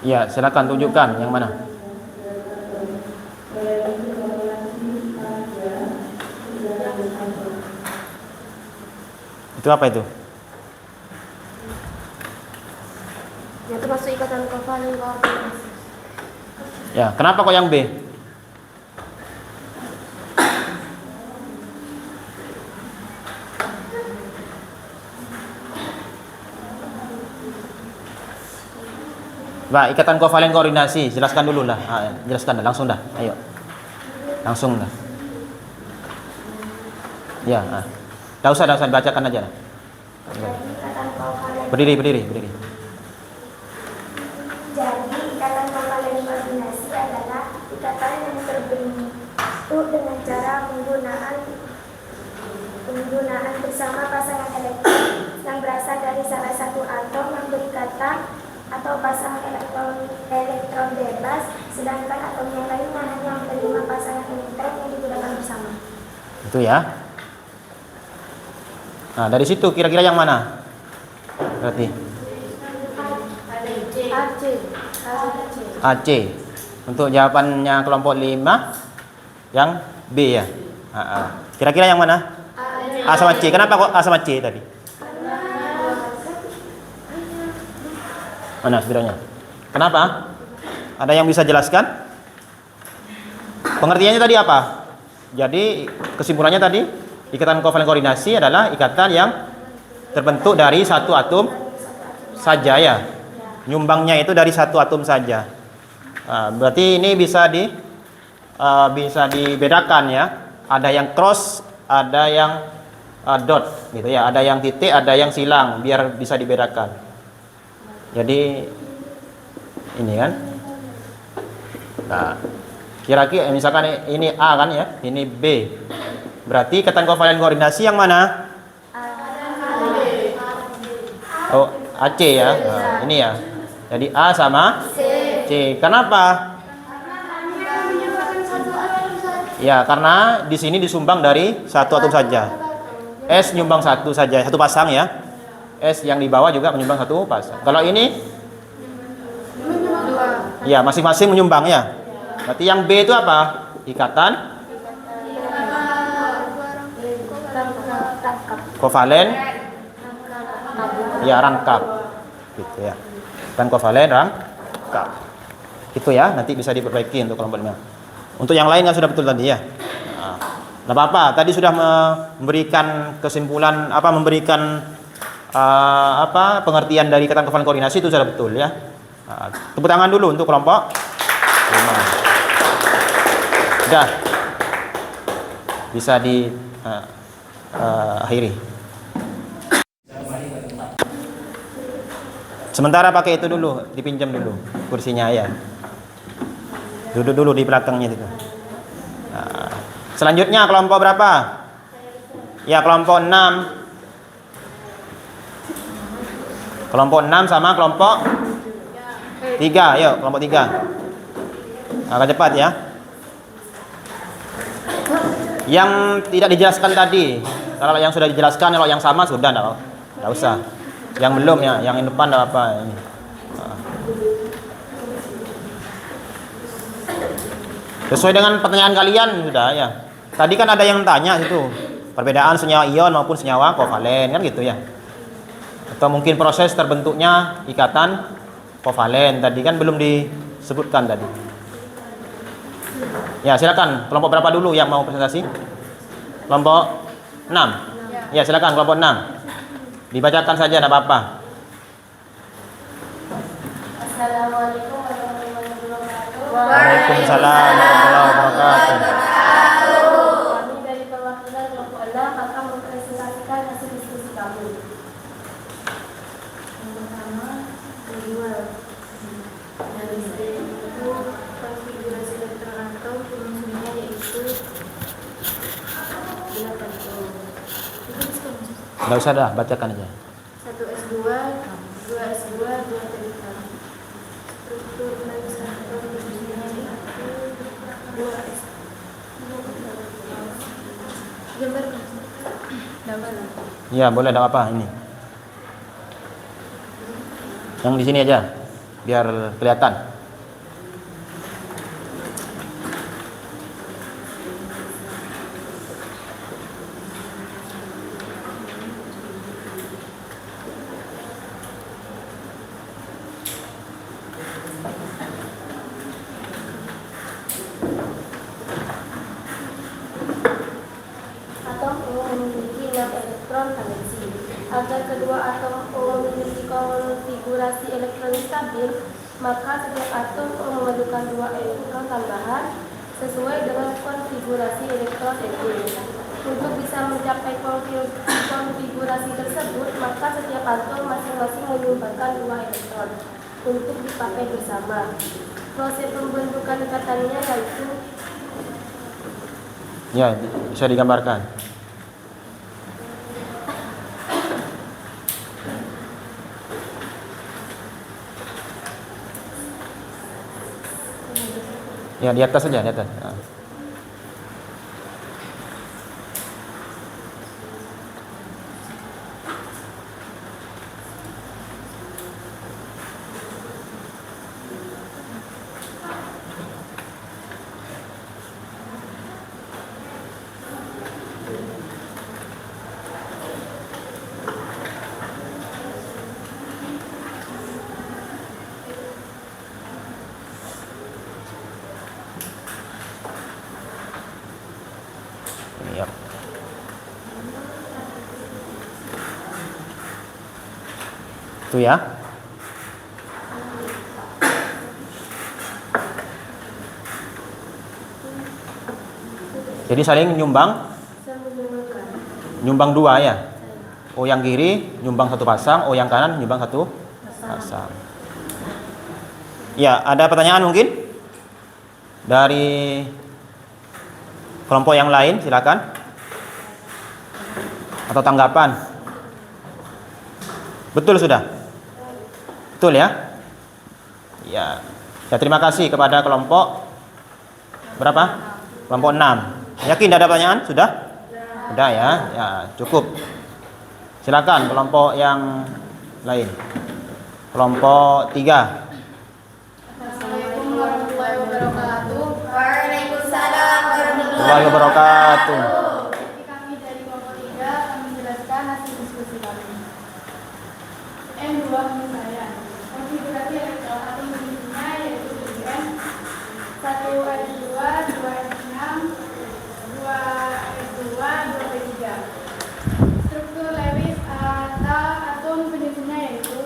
Ya, silakan tunjukkan yang mana. Itu apa itu? Yang termasuk ikatan kovalen koordinasi. Ya, kenapa kok yang B? Pak, ikatan kovalen koordinasi, jelaskan dulu lah. Jelaskan dah, langsung dah. Ayo. Langsung dah. Ya, Dah usah bacakan aja. ikatan kovalen. Berdiri. Jadi, ikatan kovalen koordinasi adalah ikatan yang terbentuk dengan cara penggunaan bersama pasangan elektron yang berasal dari salah satu atom yang berikatan atau pasangan elektron bebas, sedangkan atom yang lainnya hanya menerima pasangan elektron yang digunakan bersama. Itu ya. Nah, dari situ kira-kira yang mana? Berarti AC. Untuk jawabannya kelompok 5 yang B ya. Kira-kira yang mana? A sama C. Kenapa kok A sama C tadi? Mana sebenarnya? Kenapa? Ada yang bisa jelaskan? Pengertiannya tadi apa? Jadi kesimpulannya tadi, ikatan kovalen koordinasi adalah ikatan yang terbentuk dari satu atom saja ya. Nyumbangnya itu dari satu atom saja. Nah, berarti ini bisa dibedakan ya. Ada yang cross, ada yang dot gitu ya. Ada yang titik, ada yang silang biar bisa dibedakan. Jadi ini kan. Nah, kira-kira misalkan ini A kan ya, ini B. Berarti ikatan kovalen koordinasi yang mana? Oh, AC ya. Nah, ini ya. Jadi A sama C. Kenapa? Ya, karena di sini disumbang dari satu atom saja. S nyumbang satu saja, satu pasang ya. S yang di bawah juga menyumbang satu pasang. Kalau ini ya masing-masing menyumbang ya. Berarti yang B itu apa? Ikatan kovalen, ya rangkap, gitu ya. Dan kovalen rangkap. Itu ya, nanti bisa diperbaiki untuk kelompok 5. Untuk yang lain kan sudah betul tadi ya. Nah, apa-apa, tadi sudah memberikan kesimpulan memberikan pengertian dari ikatan kovalen koordinasi itu sudah betul ya. Tepuk tangan dulu untuk kelompok 5. Sudah. Bisa di akhiri. Sementara pakai itu dulu, dipinjam dulu kursinya ya. Duduk dulu di belakangnya itu. Selanjutnya kelompok berapa? Ya, kelompok 6. Kelompok 6 sama kelompok 3. Yuk, kelompok 3. Agak cepat ya. Yang tidak dijelaskan tadi. Kalau yang sudah dijelaskan, kalau yang sama sudah enggak usah. Yang belum ya, yang depan enggak apa ini. Sesuai dengan pertanyaan kalian sudah ya. Tadi kan ada yang tanya situ, perbedaan senyawa ion maupun senyawa kovalen kan gitu ya. Atau mungkin proses terbentuknya ikatan kovalen tadi kan belum disebutkan tadi. Ya, silakan. Kelompok berapa dulu yang mau presentasi? Kelompok 6. Ya, silakan kelompok 6. Dibacakan saja enggak apa-apa. Assalamualaikum warahmatullahi wabarakatuh. Waalaikumsalam warahmatullahi wabarakatuh. Kami dari perwakilan kelompok 6 akan mempresentasikan hasil diskusi kami. Yang pertama, kedua. Dari saya itu konfigurasi elektron atom fungsinya yaitu 8 Enggak usah dah, bacakan aja. 1s2, 2s2, 2 terikam. Struktur garis atom fungsinya yaitu 2s. Gambarkan. Gambarkan. Iya, boleh, enggak apa-apa ini. Yang di sini aja biar kelihatan. Atom O memiliki 6 elektron valensi. Agar kedua atom O memiliki konfigurasi elektronik stabil, maka setiap atom O memerlukan 2 elektron tambahan sesuai dengan konfigurasi elektron Fe. Untuk bisa mencapai konfigurasi tersebut, maka setiap atom masing-masing menyumbangkan 2 elektron untuk dipakai bersama. Proses pembentukan ikatannya yaitu Ya, bisa digambarkan. Ya, di atas saja, di atas. Nah. Yap. Itu ya. Jadi saling nyumbang dua ya. O yang kiri nyumbang satu pasang, O yang kanan nyumbang satu pasang. Ya, ada pertanyaan mungkin dari kelompok yang lain, silakan. Atau tanggapan? Betul sudah? Betul ya? Ya. Ya, terima kasih kepada kelompok berapa? Kelompok 6. Yakin tidak ada pertanyaan? Sudah? Sudah ya. Ya, cukup. Silakan kelompok yang lain. Kelompok 3. Assalamualaikum warahmatullahi wabarakatuh. warahmatullahi wabarakatuh. Kami dari kelompok 3 akan menjelaskan hasil diskusi kami. N2 penyelesaian. Konfigurasi elektron atom bentuknya yaitu N 1S2, 2S6, 2S2, 2P3. Struktur Lewis atau atom penyusunnya yaitu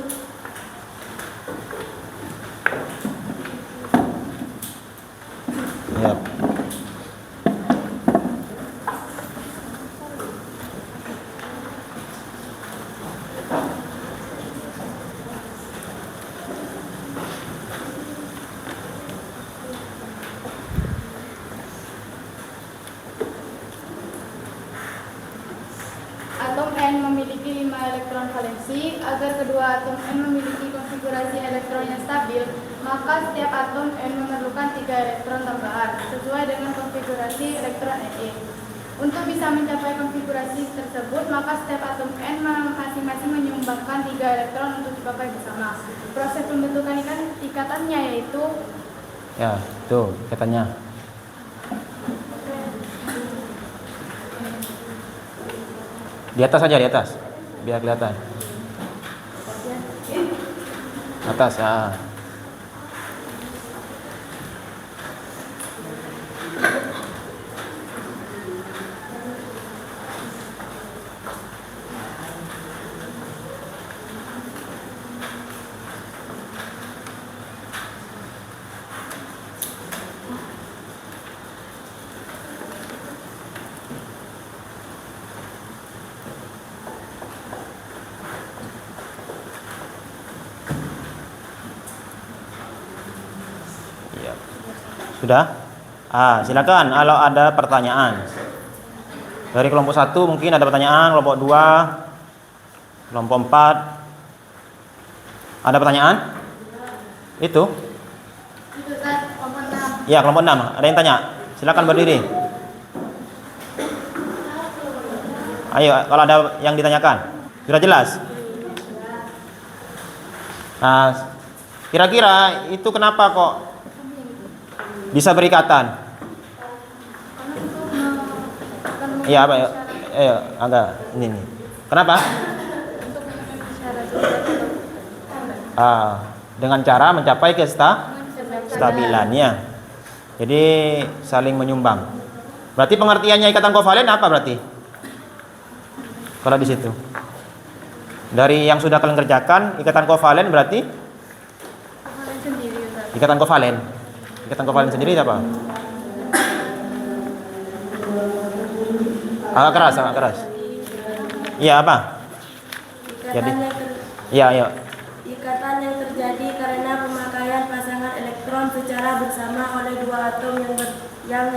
Ya. atom N memiliki 5 elektron valensi. Agar kedua atom N memiliki konfigurasi elektron yang stabil, maka setiap atom N memerlukan 3 elektron tambahan sesuai dengan konfigurasi elektron E. Untuk bisa mencapai konfigurasi tersebut, maka setiap atom N masing-masing menyumbangkan 3 elektron untuk dipakai bersama. Proses pembentukan ikatannya yaitu Ya, tuh katanya. Di atas aja, di atas. Biar kelihatan. Atas, ya. Iya. Sudah? Silakan kalau ada pertanyaan. Dari kelompok 1 mungkin ada pertanyaan, kelompok 2, kelompok 4. Ada pertanyaan? Itu? Ustaz, kelompok 6. Ya, kelompok 6. Ada yang tanya? Silakan berdiri. Ayo, kalau ada yang ditanyakan. Sudah jelas? Nah, kira-kira itu kenapa kok bisa berikatan? Iya, apa ya? Ayo, agak ini nih. Kenapa? Dengan cara mencapai kestabilannya. Jadi saling menyumbang. Berarti pengertiannya ikatan kovalen apa berarti? Kalau di situ. Dari yang sudah kalian kerjakan, ikatan kovalen berarti ikatan kovalen. Ikatan kovalen sendiri apa? Agak keras. Iya, apa? Jadi, iya. Ikatan yang terjadi karena pemakaian pasangan elektron secara bersama oleh dua atom yang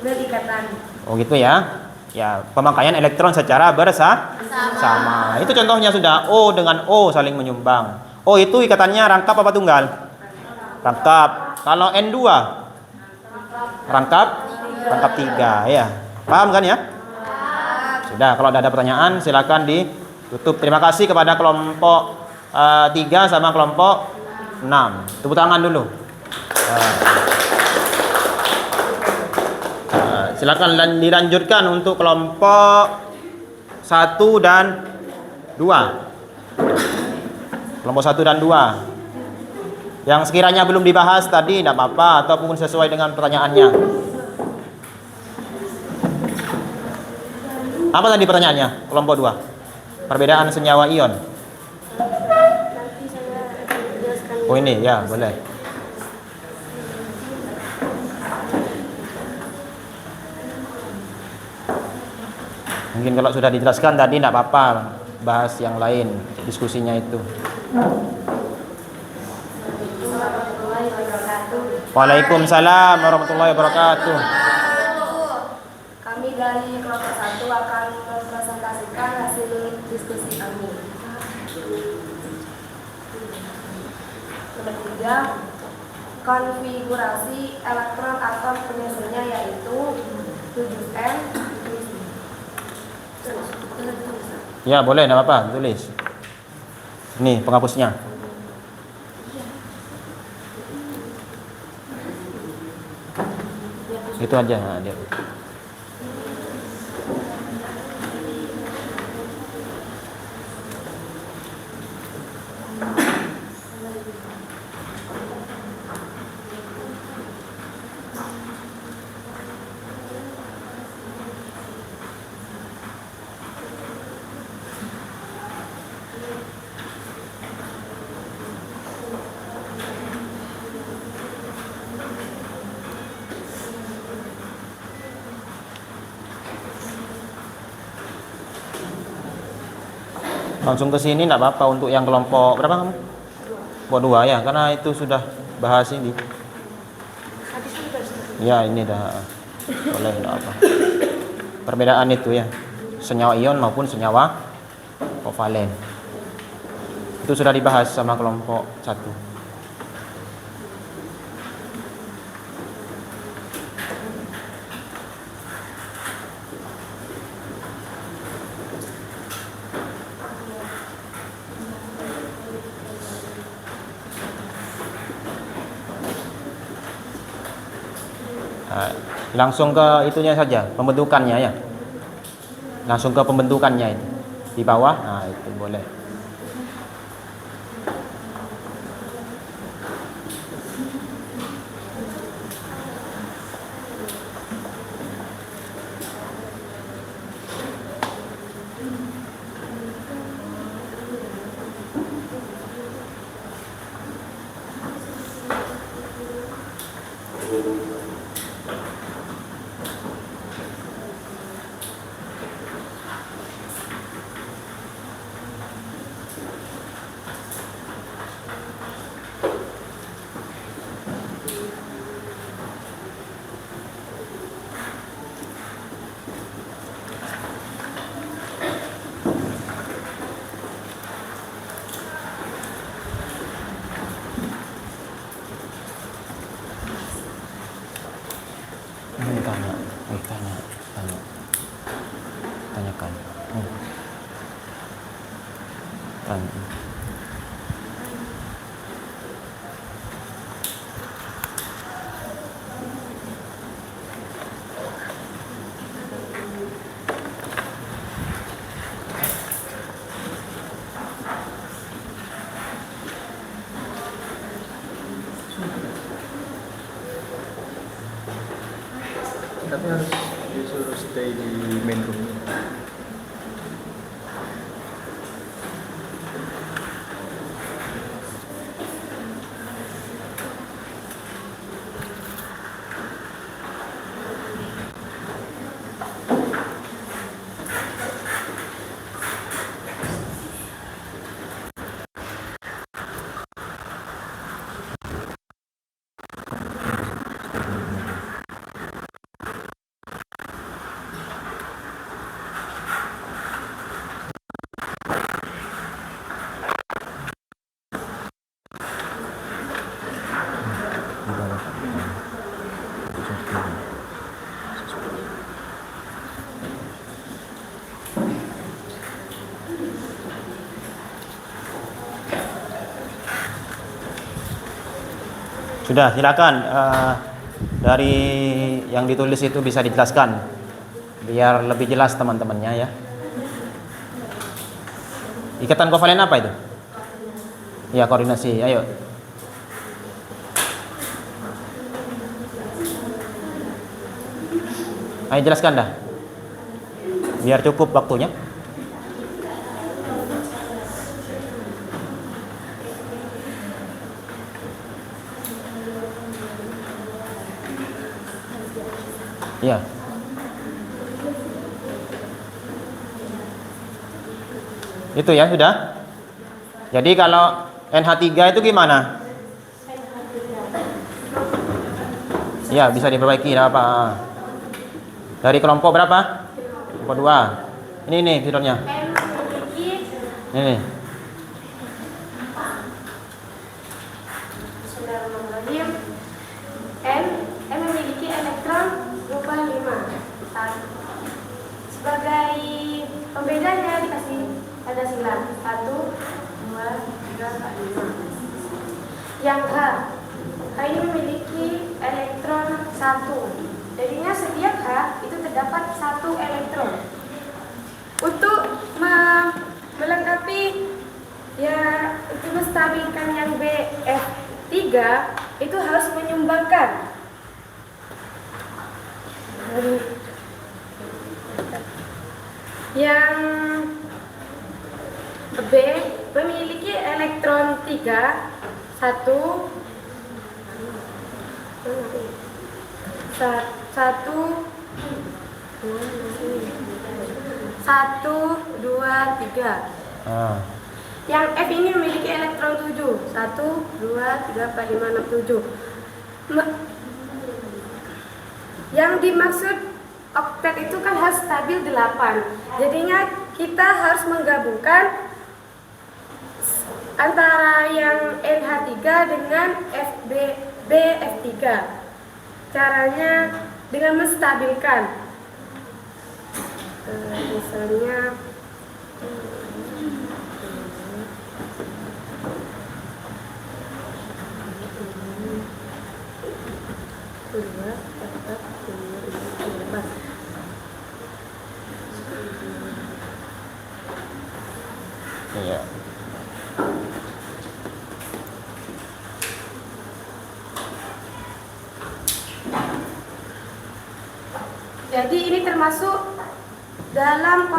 berikatan. Oh gitu ya. Ya, pemakaian elektron secara bersama. Itu contohnya sudah O dengan O saling menyumbang. O itu ikatannya rangkap apa tunggal? Rangkap. Kalau N2? Rangkap 3 ya. Paham kan ya? Sudah, kalau ada pertanyaan silakan ditutup. Terima kasih kepada kelompok 3 sama kelompok 6. Tepuk tangan dulu. Silakan dilanjutkan untuk kelompok 1 dan 2. Kelompok 1 dan 2. Yang sekiranya belum dibahas tadi tidak apa-apa ataupun sesuai dengan pertanyaannya. Apa tadi pertanyaannya? Kelompok 2. Perbedaan senyawa ion. Nanti saya akan menjelaskan. Oh ini ya, boleh. Mungkin kalau sudah dijelaskan tadi tidak apa-apa, bahas yang lain, diskusinya itu. Waalaikumsalam warahmatullahi wabarakatuh. Kami dari kelompok 1 akan mempresentasikan hasil diskusi kami. Nomor 3, konfigurasi elektron atom penyusunnya yaitu 7N. Ya boleh, tidak apa-apa, tulis. Ini penghapusnya. Itu aja. Nah, dia. Langsung ke sini enggak apa-apa untuk yang kelompok berapa kamu? Kelompok 2 ya, karena itu sudah bahas ini. Ya, ini dah. Boleh enggak apa. Perbedaan itu ya. Senyawa ion maupun senyawa kovalen. Itu sudah dibahas sama kelompok 1. Nah, langsung ke itunya saja, pembentukannya ya. Langsung ke pembentukannya itu. Di bawah, nah itu boleh. Tanyakan. Tanya. Tapi harus disuruh stay di main room. Sudah, silakan. Dari yang ditulis itu bisa dijelaskan biar lebih jelas teman-temannya ya. Ikatan kovalen apa itu? Ya, koordinasi. Ayo. Ayo jelaskan dah. Biar cukup waktunya. Ya. Itu ya, sudah. Jadi kalau NH3 itu gimana? Ya, bisa diperbaiki, tidak apa. Dari kelompok berapa? Kelompok 2. Ini nih filternya. Ini. N memiliki elektron 25. Sebagai pembedanya dikasih ada silang 1, 2, 3, 4, 5. Yang H ini memiliki elektron 1. Jadinya setiap H itu terdapat 1 elektron. Untuk melengkapi ya untuk menstabilkan yang BF3 itu harus menyumbangkan yang B memiliki elektron 3, 1, 2, 3. Yang F ini memiliki elektron 7. 1, 2, 3, 4, 5, 6, 7. Yang dimaksud oktet itu kan harus stabil 8. Jadinya kita harus menggabungkan antara yang NH3 dengan BF3. Caranya dengan menstabilkan. Misalnya Iya. Jadi ini termasuk dalam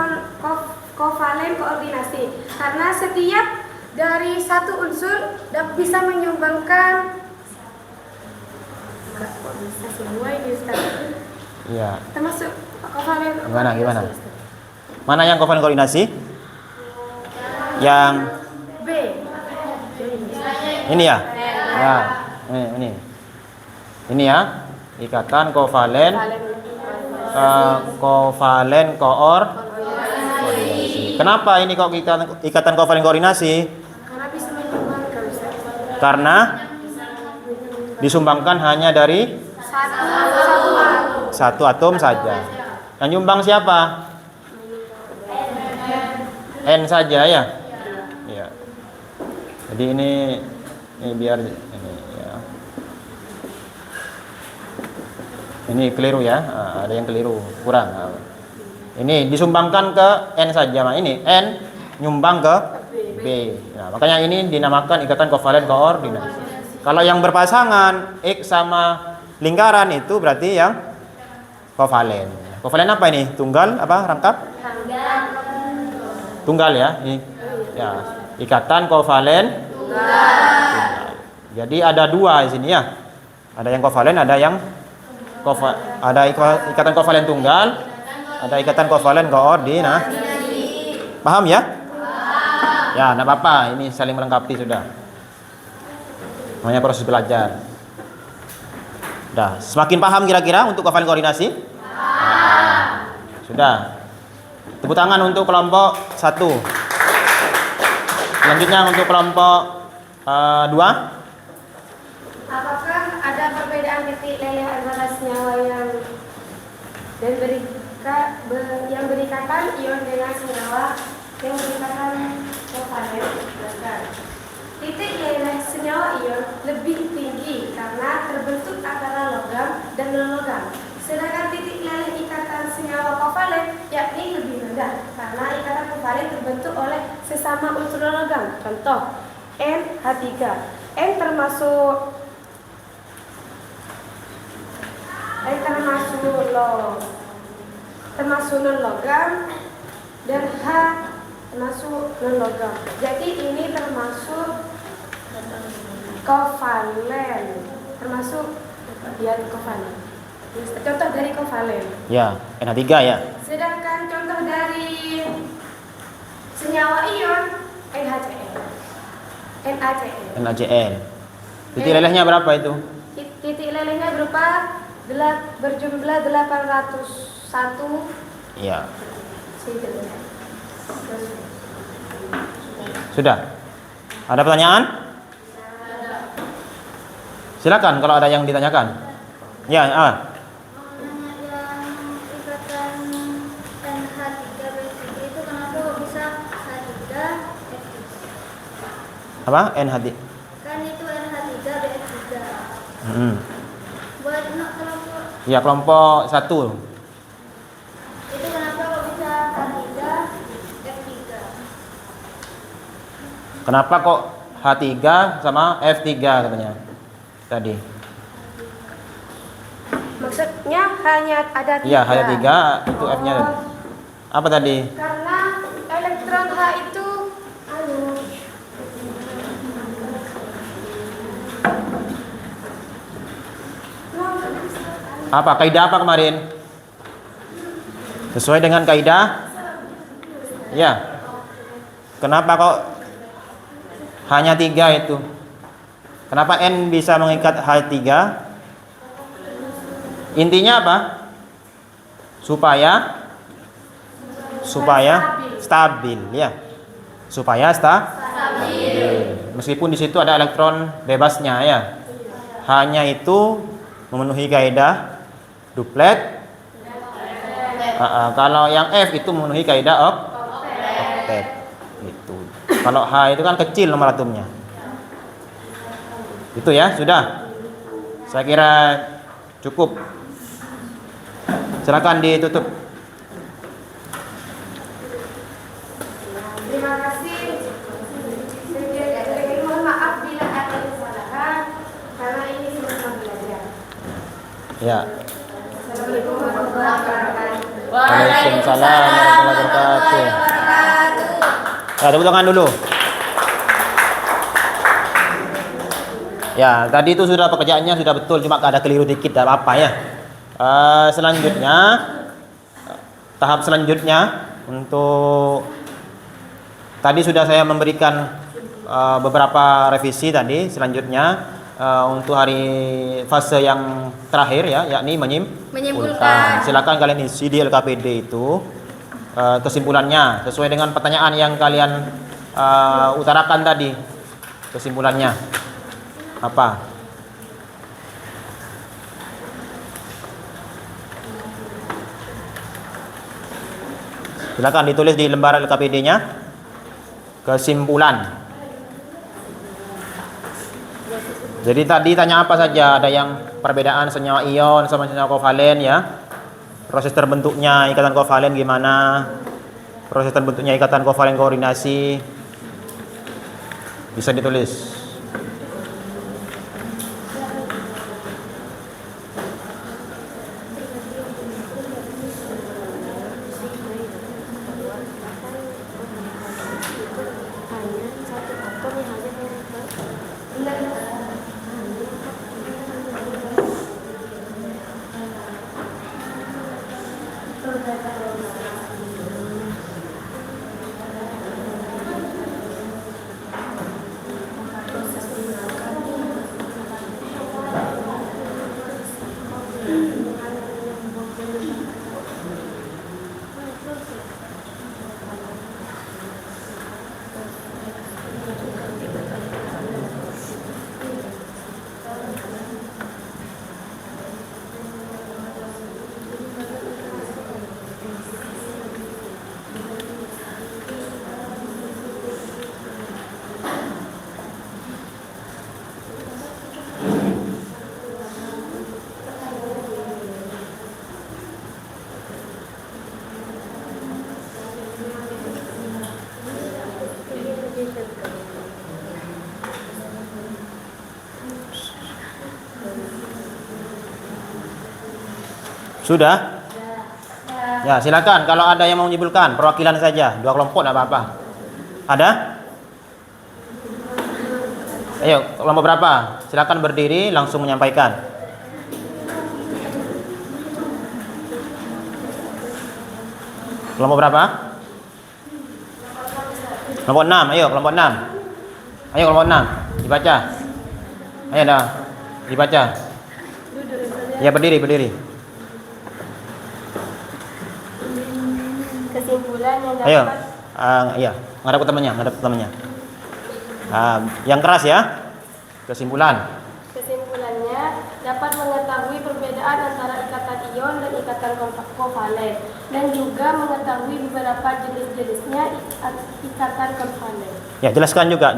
kovalen koordinasi karena setiap dari satu unsur bisa menyumbangkan bisa semua ini Ustaz. Iya. Termasuk kovalen Gimana? Mana yang kovalen koordinasi? Yang B. ini ya? Ya. Ini. Ini ya. Ikatan kovalen koordinasi. Kenapa ini kok ikatan kovalen koordinasi? Karena bisa menyumbangkan Ustaz. Karena disumbangkan hanya dari satu atom saja. Yang nyumbang siapa? N saja ya. Iya. Jadi ini biar ini ya. Ini keliru ya. Ada yang keliru, kurang. Ini disumbangkan ke N saja. Nah, ini N nyumbang ke B. Nah, makanya ini dinamakan ikatan kovalen koordinasi. Kalau yang berpasangan X sama lingkaran itu berarti yang kovalen. Kovalen apa ini? Tunggal apa? Rangkap? Tunggal ya. Ini ya, ikatan kovalen tunggal. Jadi ada dua di sini ya. Ada yang kovalen, ada yang ikatan kovalen tunggal, ada ikatan kovalen koordinasi. Paham ya? Ya, enggak apa-apa. Ini saling melengkapi sudah. Namanya proses belajar. Sudah, semakin paham kira-kira untuk kovalen koordinasi? Sudah. Tepuk tangan untuk kelompok 1. Selanjutnya untuk kelompok 2. Apakah ada perbedaan titik leleh antara senyawa yang berikatan ion dengan senyawa yang berikatan kovalen? Titik leleh senyawa ion lebih tinggi karena terbentuk antara logam dan non-logam. Sedangkan titik leleh ikatan senyawa kovalen yakni lebih rendah karena ikatan kovalen terbentuk oleh sesama unsur non-logam. Contoh NH3. N termasuk non-logam dan H termasuk non-logam. Jadi ini termasuk kovalen, termasuk dia kovalen. Contoh dari kovalen. Ya, NH3 ya. Sedangkan contoh dari senyawa ion NaCl. NaCl. Titik lelehnya berapa itu? Titik lelehnya berjumlah 801. Iya. Sudah. Ada pertanyaan? Silakan kalau ada yang ditanyakan. Ya, Yang ikatan NH3B3 itu kenapa bisa H3 F3? Apa? NH3. Kan itu NH3 BF3. Hmm. Buat kelompok Ya, kelompok 1. Itu kenapa kok bisa H3, F3? Kenapa kok H3 sama F3 katanya tadi? Maksudnya hanya ada 3. Iya, hanya 3 itu F-nya. Apa tadi? Karena elektron H itu Apa kaidah apa kemarin? Sesuai dengan kaidah? Ya. Kenapa kok hanya 3 itu? Kenapa N bisa mengikat H3? Intinya apa? Supaya stabil, ya. Supaya stabil. Meskipun di situ ada elektron bebasnya, ya. Hanya itu memenuhi kaidah duplet. Kalau yang F itu memenuhi kaidah oktet. Itu. Kalau H itu kan kecil nomor atomnya. Itu ya, sudah. Saya kira cukup. Silakan ditutup. Terima kasih. Mohon maaf bila ada kesalahan karena ini semua belajar. Ya. Assalamualaikum warahmatullahi wabarakatuh. Waalaikumsalam warahmatullahi wabarakatuh. Ya, tepuk tangan dulu. Ya, tadi itu sudah pekerjaannya sudah betul, cuma ada keliru dikit, tidak apa-apa ya. Selanjutnya, tahap selanjutnya untuk tadi sudah saya memberikan beberapa revisi tadi. Selanjutnya untuk hari fase yang terakhir ya, yakni menyimpulkan. Silakan kalian isi di LKPD itu kesimpulannya sesuai dengan pertanyaan yang kalian utarakan tadi. Kesimpulannya apa? Silakan ditulis di lembar LKPD-nya kesimpulan. Jadi tadi tanya apa saja, ada yang perbedaan senyawa ion sama senyawa kovalen ya. Proses terbentuknya ikatan kovalen gimana? Proses terbentuknya ikatan kovalen koordinasi. Bisa ditulis. Sudah? Ya, silakan. Kalau ada yang mau menyimpulkan, perwakilan saja. 2 kelompok, tidak apa-apa. Ada? Ayo, kelompok berapa? Silakan berdiri, langsung menyampaikan. Kelompok berapa? Kelompok 6, ayo kelompok 6. Ayo kelompok 6, dibaca. Ayo dah, dibaca. Ya, berdiri. Kesimpulan yang dapat Ayo, iya, ngadap ke temannya. Yang keras ya. Kesimpulannya dapat mengetahui perbedaan antara ikatan ion dan ikatan kovalen dan juga mengetahui beberapa jenis-jenisnya ikatan kovalen. Ya, jelaskan juga.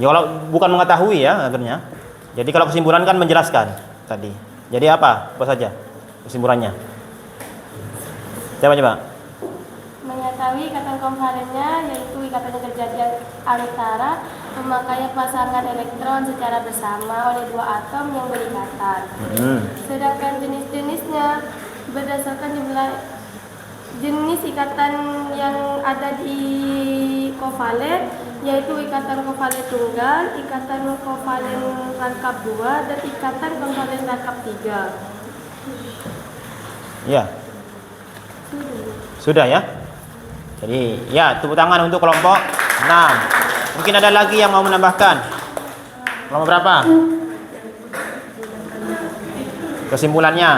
Ya, kalau bukan mengetahui ya akhirnya. Jadi kalau kesimpulan kan menjelaskan tadi. Jadi apa? Apa saja kesimpulannya? Coba. Mengetahui ikatan kovalennya, yaitu ikatan yang terjadi antara pemakaian pasangan elektron secara bersama oleh dua atom yang berikatan. Sedangkan jenis-jenisnya berdasarkan jumlah jenis ikatan yang ada di kovalen, yaitu ikatan kovalen tunggal, ikatan kovalen rangkap 2, dan ikatan kovalen rangkap 3. Ya. Sudah ya? Jadi ya, tepuk tangan untuk kelompok 6. Mungkin ada lagi yang mau menambahkan? Kelompok berapa? Kesimpulannya.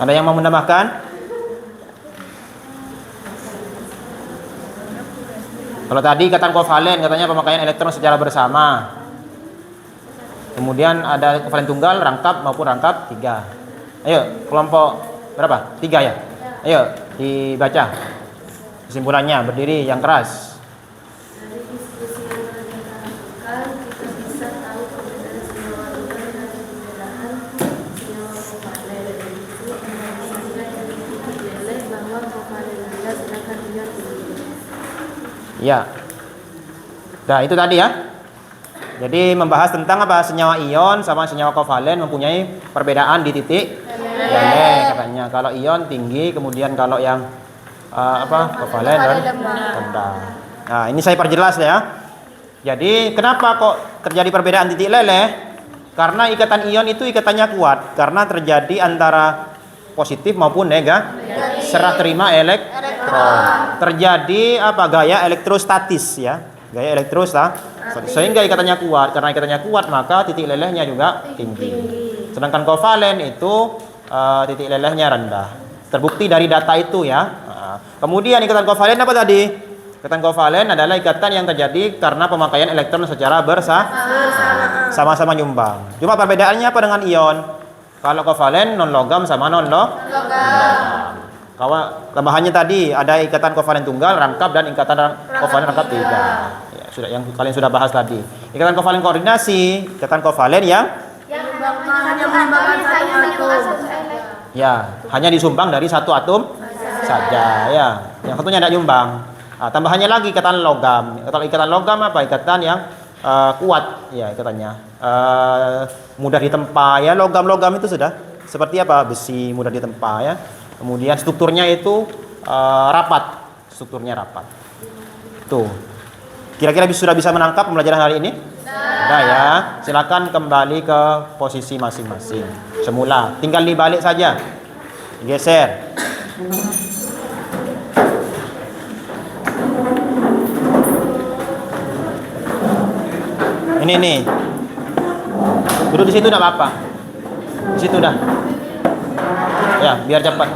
Ada yang mau menambahkan? Kalau tadi ikatan kovalen katanya pemakaian elektron secara bersama. Kemudian ada kovalen tunggal, rangkap maupun rangkap 3. Ayo, kelompok berapa? 3 ya? Ayo, dibaca kesimpulannya, berdiri yang keras. Dari diskusi yang dilakukan, kita bisa tahu perbedaan senyawa tunggal dan perbedaan senyawa kovalen. Itu jika yang leleh bahwa kovalen rendah sedangkan ion tinggi. Ya. Nah, itu tadi ya. Jadi membahas tentang apa? Senyawa ion sama senyawa kovalen mempunyai perbedaan di titik leleh katanya. Kalau ion tinggi, kemudian kalau yang kovalen rendah. Nah, ini saya perjelas ya. Jadi kenapa kok terjadi perbedaan titik leleh? Karena ikatan ion itu ikatannya kuat karena terjadi antara positif maupun negatif. Serah terima elektron. Terjadi apa? Gaya elektrostatis ya. Gaya elektrostatis. Sehingga ikatannya kuat. Karena ikatannya kuat maka titik lelehnya juga tinggi. Sedangkan kovalen itu titik lelehnya rendah. Terbukti dari data itu ya. Kemudian ikatan kovalen apa tadi? Ikatan kovalen adalah ikatan yang terjadi karena pemakaian elektron secara sama-sama nyumbang. Cuma perbedaannya apa dengan ion? Kalau kovalen non logam sama non logam. Kalau tambahannya tadi ada ikatan kovalen tunggal, rangkap, dan ikatan kovalen rangkap 3. Ya, sudah yang kalian sudah bahas tadi. Ikatan kovalen koordinasi, ikatan kovalen yang hanya menyumbangkan satu atom. ya hanya disumbang dari satu atom saja ya. Yang satunya tidak nyumbang. Nah, tambahannya lagi ikatan logam. Kalau ikatan logam apa? Ikatan yang kuat ya ikatannya. Mudah ditempa ya. Logam-logam itu sudah seperti apa? Besi mudah ditempa ya. Kemudian strukturnya itu rapat. Strukturnya rapat. Tuh. Kira-kira sudah bisa menangkap pembelajaran hari ini? Sudah ya. Silakan kembali ke posisi masing-masing. Semula. Tinggal dibalik saja. Geser. Ini nih. Duduk di situ enggak apa-apa. Di situ dah. Ya, biar cepat.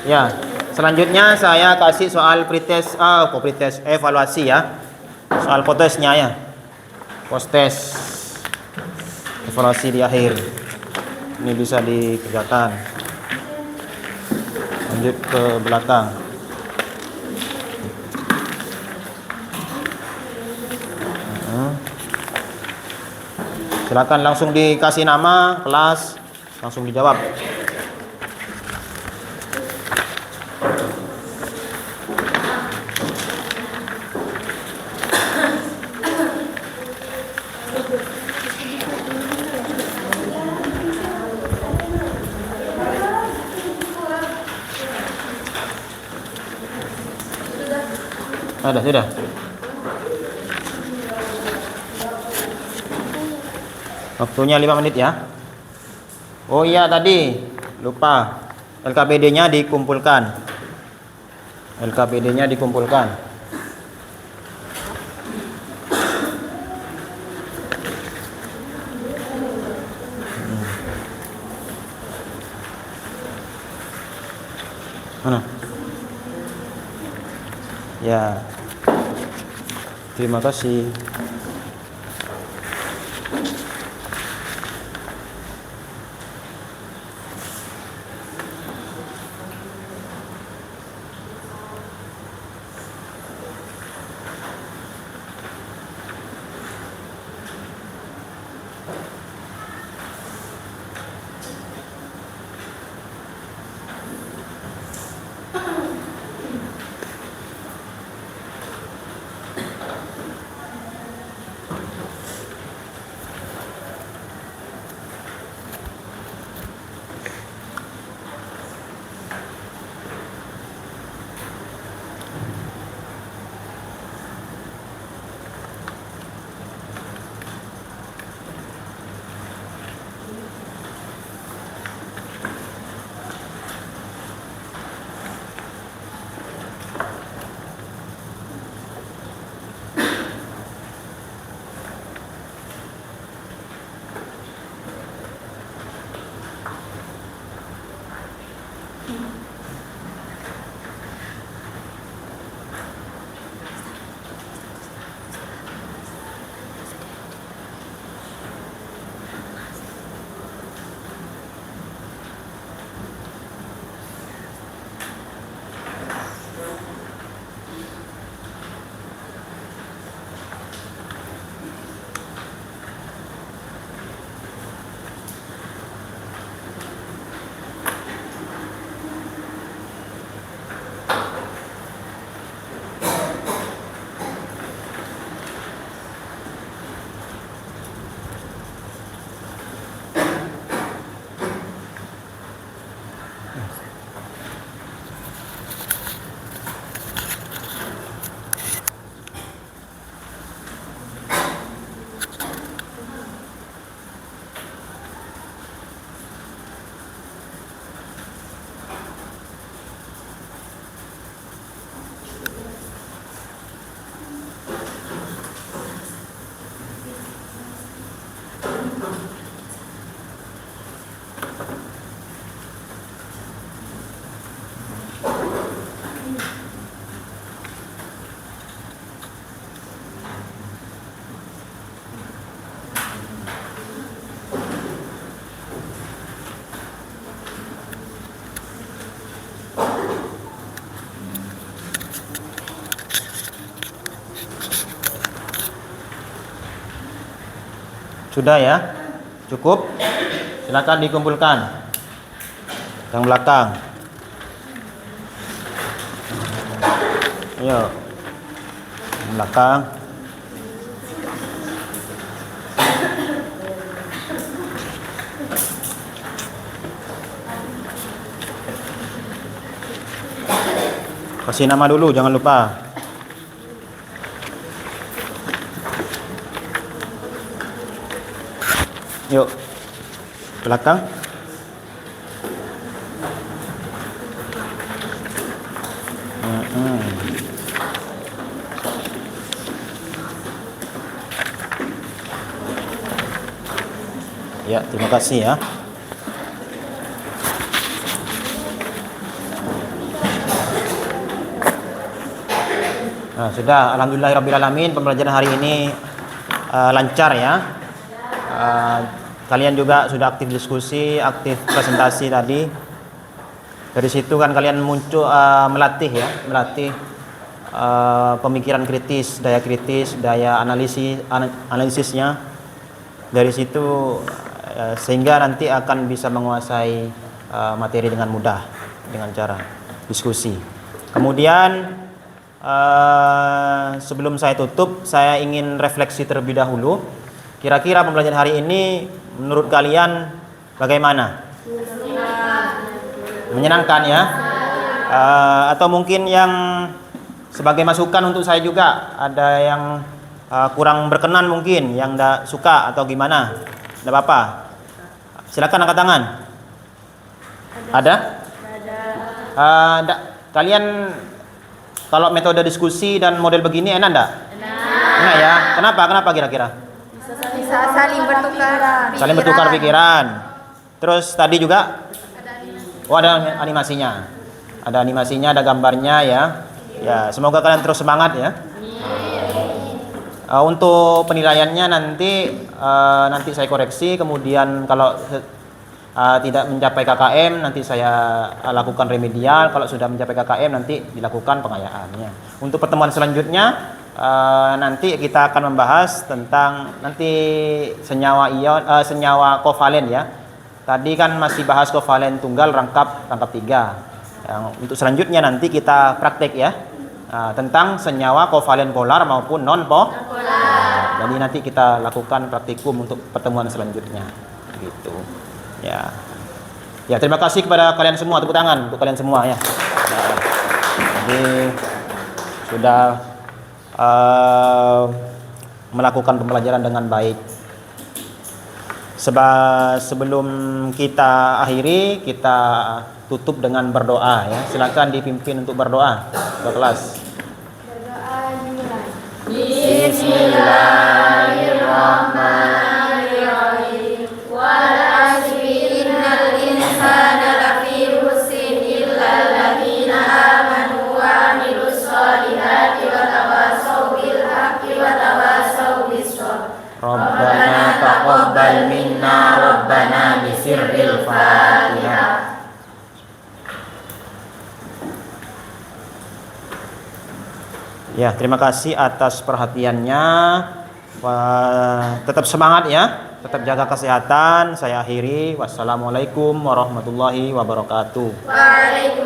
Ya, selanjutnya saya kasih soal pretest, evaluasi ya. Soal potesnya ya. Postes evaluasi di akhir. Ini bisa dikerjakan. Lanjut ke belakang. Silakan langsung dikasih nama, kelas, langsung dijawab. Sudah. Waktunya 5 menit ya. Oh iya tadi lupa. LKPD-nya dikumpulkan. Mana? Ya. Terima kasih. Sudah ya? Cukup? Silakan dikumpulkan. Yang belakang. Ayo. Yang belakang. Kasih nama dulu, jangan lupa. Yuk, belakang. Ya, terima kasih ya. Nah, sudah, alhamdulillahirrabbilalamin, pembelajaran hari ini lancar ya. Kalian juga sudah aktif diskusi, aktif presentasi tadi. Dari situ kan kalian muncul melatih pemikiran kritis, daya analisisnya. Dari situ sehingga nanti akan bisa menguasai materi dengan mudah dengan cara diskusi. Kemudian sebelum saya tutup, saya ingin refleksi terlebih dahulu. Kira-kira pembelajaran hari ini menurut kalian bagaimana? Menyenangkan ya? Atau mungkin yang sebagai masukan untuk saya juga, ada yang kurang berkenan mungkin, yang tidak suka atau gimana? Tidak apa-apa. Silakan angkat tangan. Ada? Ada. Kalian kalau metode diskusi dan model begini enak enggak? Enak ya. Kenapa kira-kira? Bisa saling bertukar pikiran. Terus tadi juga ada animasinya. Ada animasinya, ada gambarnya ya. Ya, semoga kalian terus semangat ya. Untuk penilaiannya nanti saya koreksi, kemudian kalau tidak mencapai KKM nanti saya lakukan remedial, kalau sudah mencapai KKM nanti dilakukan pengayaannya. Untuk pertemuan selanjutnya nanti kita akan membahas tentang nanti senyawa kovalen ya. Tadi kan masih bahas kovalen tunggal rangkap 3. Untuk selanjutnya nanti kita praktek ya. Tentang senyawa kovalen polar maupun non polar. Jadi nanti kita lakukan praktikum untuk pertemuan selanjutnya. Gitu. Ya. Ya, terima kasih kepada kalian semua, tepuk tangan untuk kalian semua ya. Jadi sudah melakukan pembelajaran dengan baik. Sebelum kita akhiri, kita tutup dengan berdoa ya. Silakan dipimpin untuk berdoa ke kelas. Berdoa dimulai. Bismillahirrahmanirrahim. Wal asri innal insana lafi khusrin illa alladziina aamanu wa 'amilus shalihati wa tawassaw bil haqqi wa tawassaw bis sabr. Rabbana taqabbal minna rabbana bisirril Fatihah. Ya, terima kasih atas perhatiannya. Tetap semangat ya, tetap jaga kesehatan. Saya akhiri. Wassalamualaikum warahmatullahi wabarakatuh. Waalaikumsalam.